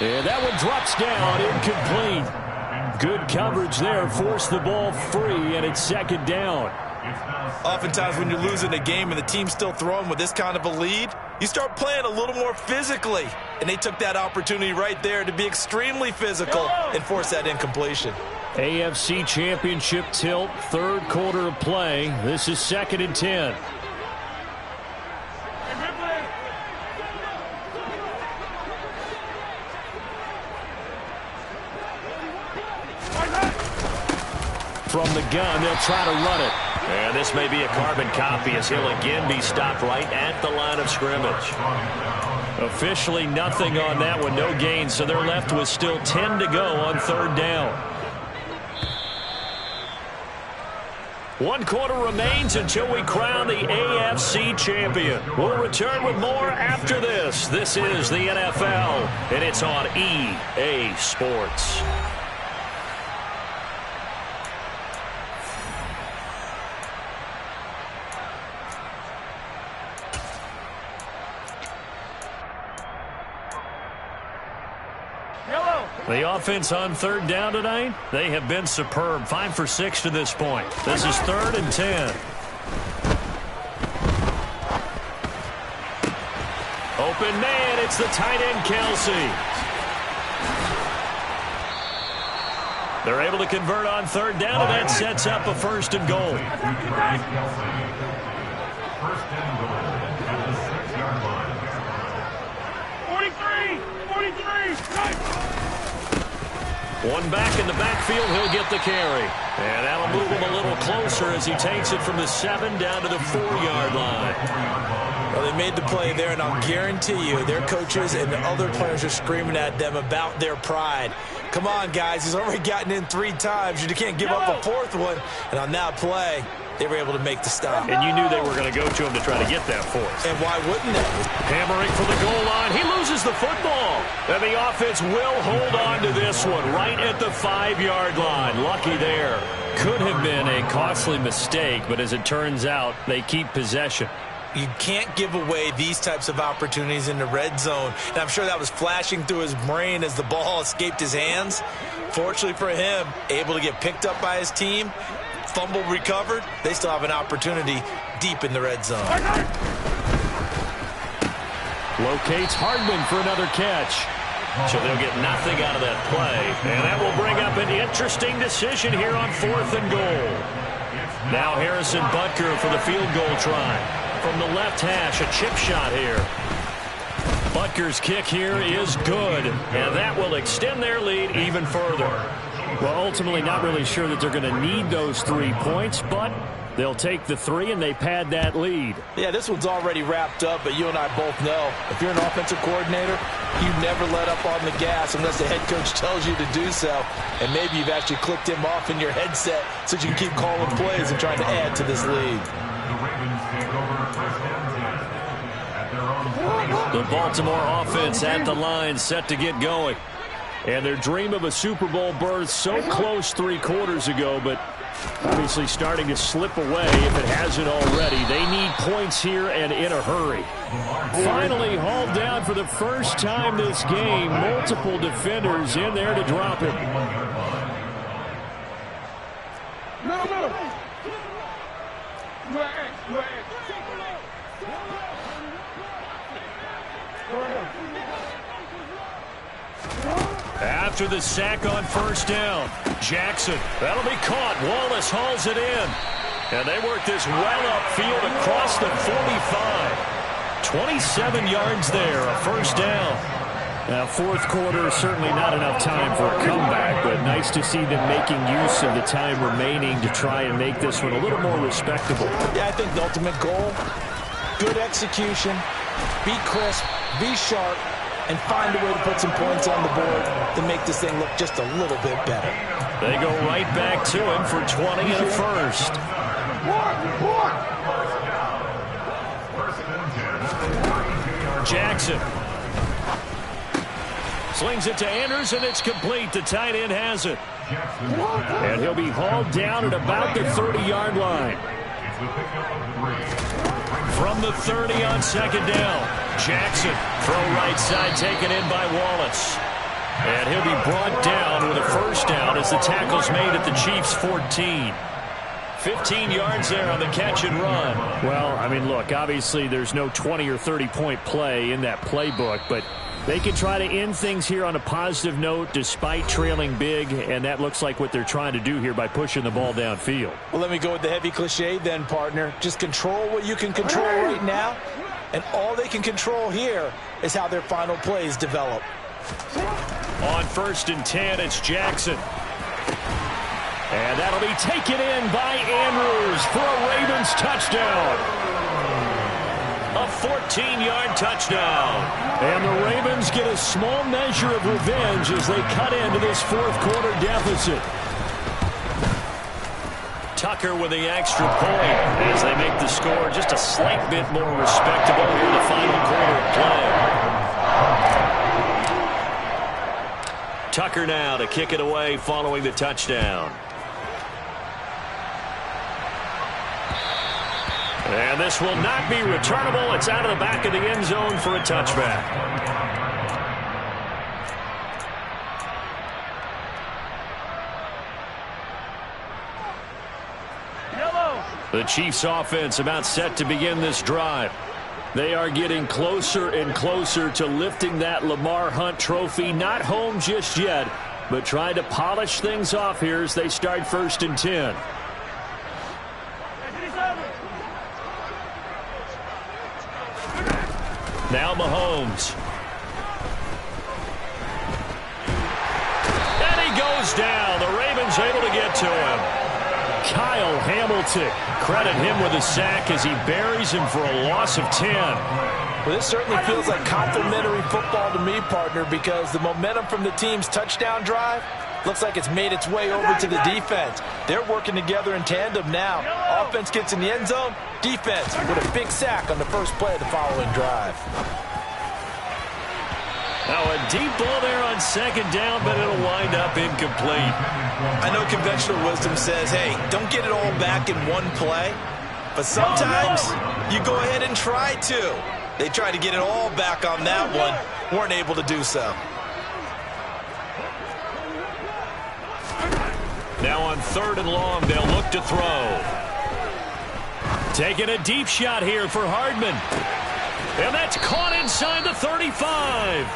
And that one drops down, incomplete. Good coverage there, forced the ball free, and it's 2nd down. Oftentimes when you're losing a game and the team's still throwing with this kind of a lead, you start playing a little more physically. And they took that opportunity right there to be extremely physical and force that incompletion. AFC Championship tilt, 3rd quarter of play. This is 2nd and 10. From the gun, they'll try to run it. And this may be a carbon copy as he'll again be stopped right at the line of scrimmage. Officially nothing on that one, no gain, so they're left with still 10 to go on 3rd down. 1 quarter remains until we crown the AFC champion. We'll return with more after this. This is the NFL, and it's on EA Sports. The offense on 3rd down tonight, they have been superb. 5 for 6 to this point. This is 3rd and 10. Open man, it's the tight end, Kelsey. They're able to convert on 3rd down, and that sets up a 1st and goal. 1st and goal at the 6-yard line. 43! One back in the backfield, he'll get the carry. And that'll move him a little closer as he takes it from the 7 down to the 4-yard line. Well, they made the play there, and I'll guarantee you their coaches and the other players are screaming at them about their pride. Come on, guys. He's already gotten in 3 times. You can't give up a 4th one. And on that play, they were able to make the stop. And you knew they were going to go to him to try to get that 4th. And why wouldn't they? Hammering for the goal line. He loses the football. And the offense will hold on to this one right at the 5-yard line. Lucky there. Could have been a costly mistake, but as it turns out, they keep possession. You can't give away these types of opportunities in the red zone. And I'm sure that was flashing through his brain as the ball escaped his hands. Fortunately for him, able to get picked up by his team, fumble recovered. They still have an opportunity deep in the red zone. Locates Hardman for another catch. So they'll get nothing out of that play. And that will bring up an interesting decision here on 4th and goal. Now Harrison Butker for the field goal try. From the left hash, a chip shot here. Butker's kick here is good. And that will extend their lead even further. Well, ultimately not really sure that they're going to need those 3 points, but they'll take the 3 and they pad that lead. Yeah, this one's already wrapped up, but you and I both know if you're an offensive coordinator, you never let up on the gas unless the head coach tells you to do so. And maybe you've actually clicked him off in your headset so you can keep calling plays and trying to add to this lead. The Baltimore offense at the line, set to get going. And their dream of a Super Bowl berth so close 3 quarters ago, but obviously starting to slip away if it hasn't already. They need points here and in a hurry. Finally hauled down for the first time this game. Multiple defenders in there to drop him. After the sack on 1st down, Jackson, that'll be caught. Wallace hauls it in. And they work this well upfield across the 45. 27 yards there, a 1st down. Now, 4th quarter, certainly not enough time for a comeback, but nice to see them making use of the time remaining to try and make this one a little more respectable. Yeah, I think the ultimate goal, good execution, be crisp, be sharp, and find a way to put some points on the board to make this thing look just a little bit better. They go right back to him for 20 and a 1st. Jackson slings it to Andrews, and it's complete. The tight end has it. And he'll be hauled down at about the 30-yard line. From the 30 on 2nd down. Jackson, throw right side, taken in by Wallace. And he'll be brought down with a 1st down as the tackle's made at the Chiefs' 14. 15 yards there on the catch and run. Well, I mean, look, obviously there's no 20 or 30-point play in that playbook, but they can try to end things here on a positive note despite trailing big, and that looks like what they're trying to do here by pushing the ball downfield. Well, let me go with the heavy cliche then, partner. Just control what you can control right now, and all they can control here is how their final plays develop. On 1st and 10, it's Jackson. And that'll be taken in by Andrews for a Ravens touchdown. A 14-yard touchdown. And the Ravens get a small measure of revenge as they cut into this 4th quarter deficit. Tucker with the extra point as they make the score just a slight bit more respectable here in the final quarter of play. Tucker now to kick it away following the touchdown. And this will not be returnable. It's out of the back of the end zone for a touchback. The Chiefs offense about set to begin this drive. They are getting closer and closer to lifting that Lamar Hunt trophy. Not home just yet, but trying to polish things off here as they start 1st and 10. Now Mahomes. And he goes down. The Ravens able to get to him. Kyle Hamilton, credit him with a sack as he buries him for a loss of 10. Well, this certainly feels like complimentary football to me, partner, because the momentum from the team's touchdown drive looks like it's made its way over to the defense. They're working together in tandem now. Offense gets in the end zone, defense with a big sack on the first play of the following drive. Now a deep ball there on 2nd down, but it'll wind up incomplete. I know conventional wisdom says, hey, don't get it all back in one play. But sometimes you go ahead and try to. They tried to get it all back on that one. Weren't able to do so. Now on 3rd and long, they'll look to throw. Taking a deep shot here for Hardman. And that's caught inside the 35.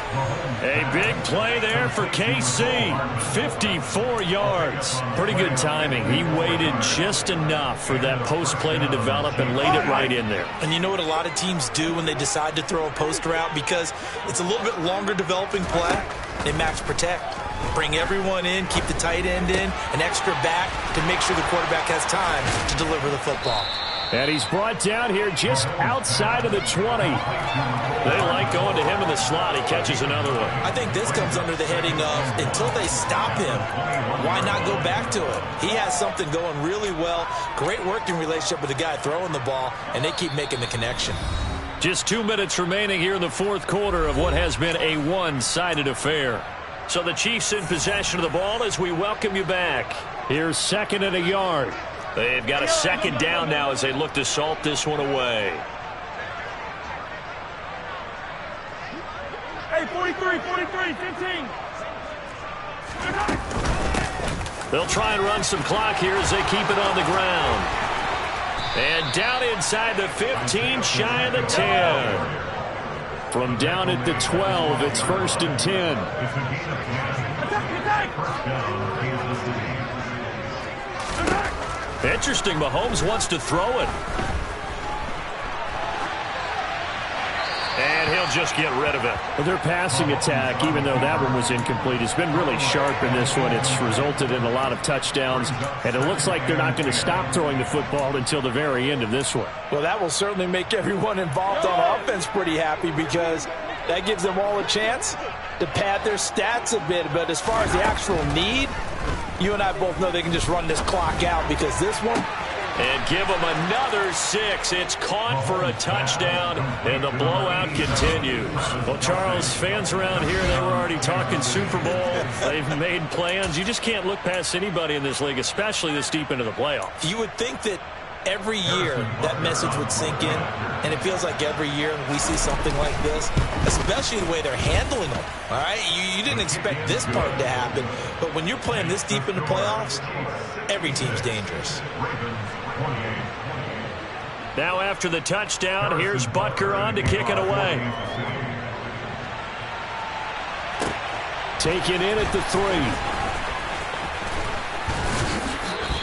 A big play there for KC. 54 yards. Pretty good timing. He waited just enough for that post play to develop and laid it right in there. And you know what a lot of teams do when they decide to throw a post route? Because it's a little bit longer developing play. They max protect. Bring everyone in, keep the tight end in, an extra back to make sure the quarterback has time to deliver the football. And he's brought down here just outside of the 20. They like going to him in the slot. He catches another one. I think this comes under the heading of until they stop him, why not go back to it? He has something going really well. Great working relationship with the guy throwing the ball, and they keep making the connection. Just 2 minutes remaining here in the fourth quarter of what has been a one-sided affair. So the Chiefs in possession of the ball as we welcome you back. Here's 2nd and a yard. They've got a 2nd down now as they look to salt this one away. Hey, 43, 15. They'll try and run some clock here as they keep it on the ground. And down inside the 15, shy of the 10. From down at the 12, it's 1st and 10. Interesting, Mahomes wants to throw it. And he'll just get rid of it. Well, their passing attack, even though that one was incomplete, has been really sharp in this one. It's resulted in a lot of touchdowns, and it looks like they're not going to stop throwing the football until the very end of this one. Well, that will certainly make everyone involved on offense pretty happy because that gives them all a chance to pad their stats a bit. But as far as the actual need, you and I both know they can just run this clock out because this one. And give them another 6. It's caught for a touchdown, and the blowout continues. Well, Charles, fans around here, they were already talking Super Bowl. They've made plans. You just can't look past anybody in this league, especially this deep into the playoffs. You would think that every year that message would sink in, and it feels like every year we see something like this, especially the way they're handling them. All right, you didn't expect this part to happen, but when you're playing this deep in the playoffs, every team's dangerous. Now after the touchdown, here's Butker on to kick it away. Taken in at the 3.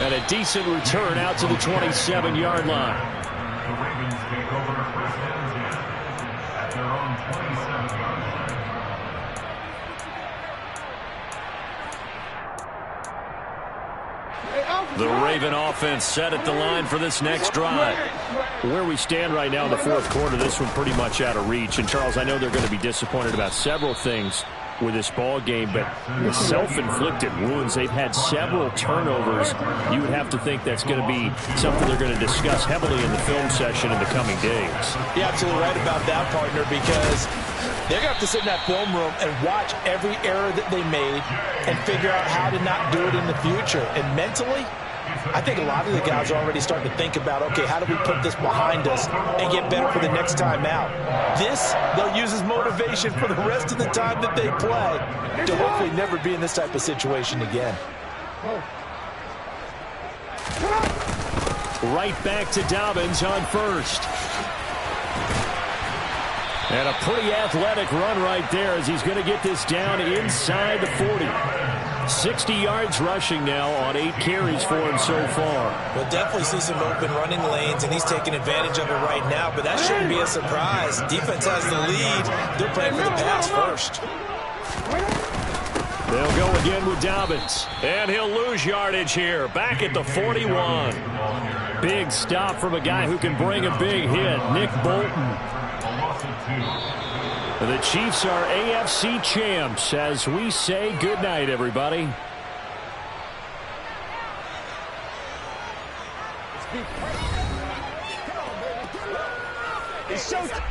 And a decent return out to the 27-yard line. The Ravens take over 1st and 10 at their own 27-yard line. The Raven offense set at the line for this next drive. Where we stand right now in the fourth quarter, this one pretty much out of reach. And, Charles, I know they're going to be disappointed about several things with this ball game, but the self-inflicted wounds, they've had several turnovers. You would have to think that's going to be something they're going to discuss heavily in the film session in the coming days. You're absolutely right about that, partner, because they're going to have to sit in that film room and watch every error that they made and figure out how to not do it in the future. And mentally, I think a lot of the guys are already starting to think about, okay, how do we put this behind us and get better for the next time out? This, they'll use as motivation for the rest of the time that they play to hopefully never be in this type of situation again. Right back to Dobbins on 1st. And a pretty athletic run right there as he's going to get this down inside the 40. 60 yards rushing now on 8 carries for him so far. We'll definitely see some open running lanes, and he's taking advantage of it right now, but that shouldn't be a surprise. Defense has the lead. They're playing for the pass first. They'll go again with Dobbins. And he'll lose yardage here. Back at the 41. Big stop from a guy who can bring a big hit, Nick Bolton. The Chiefs are AFC champs as we say goodnight, everybody. It's showtime.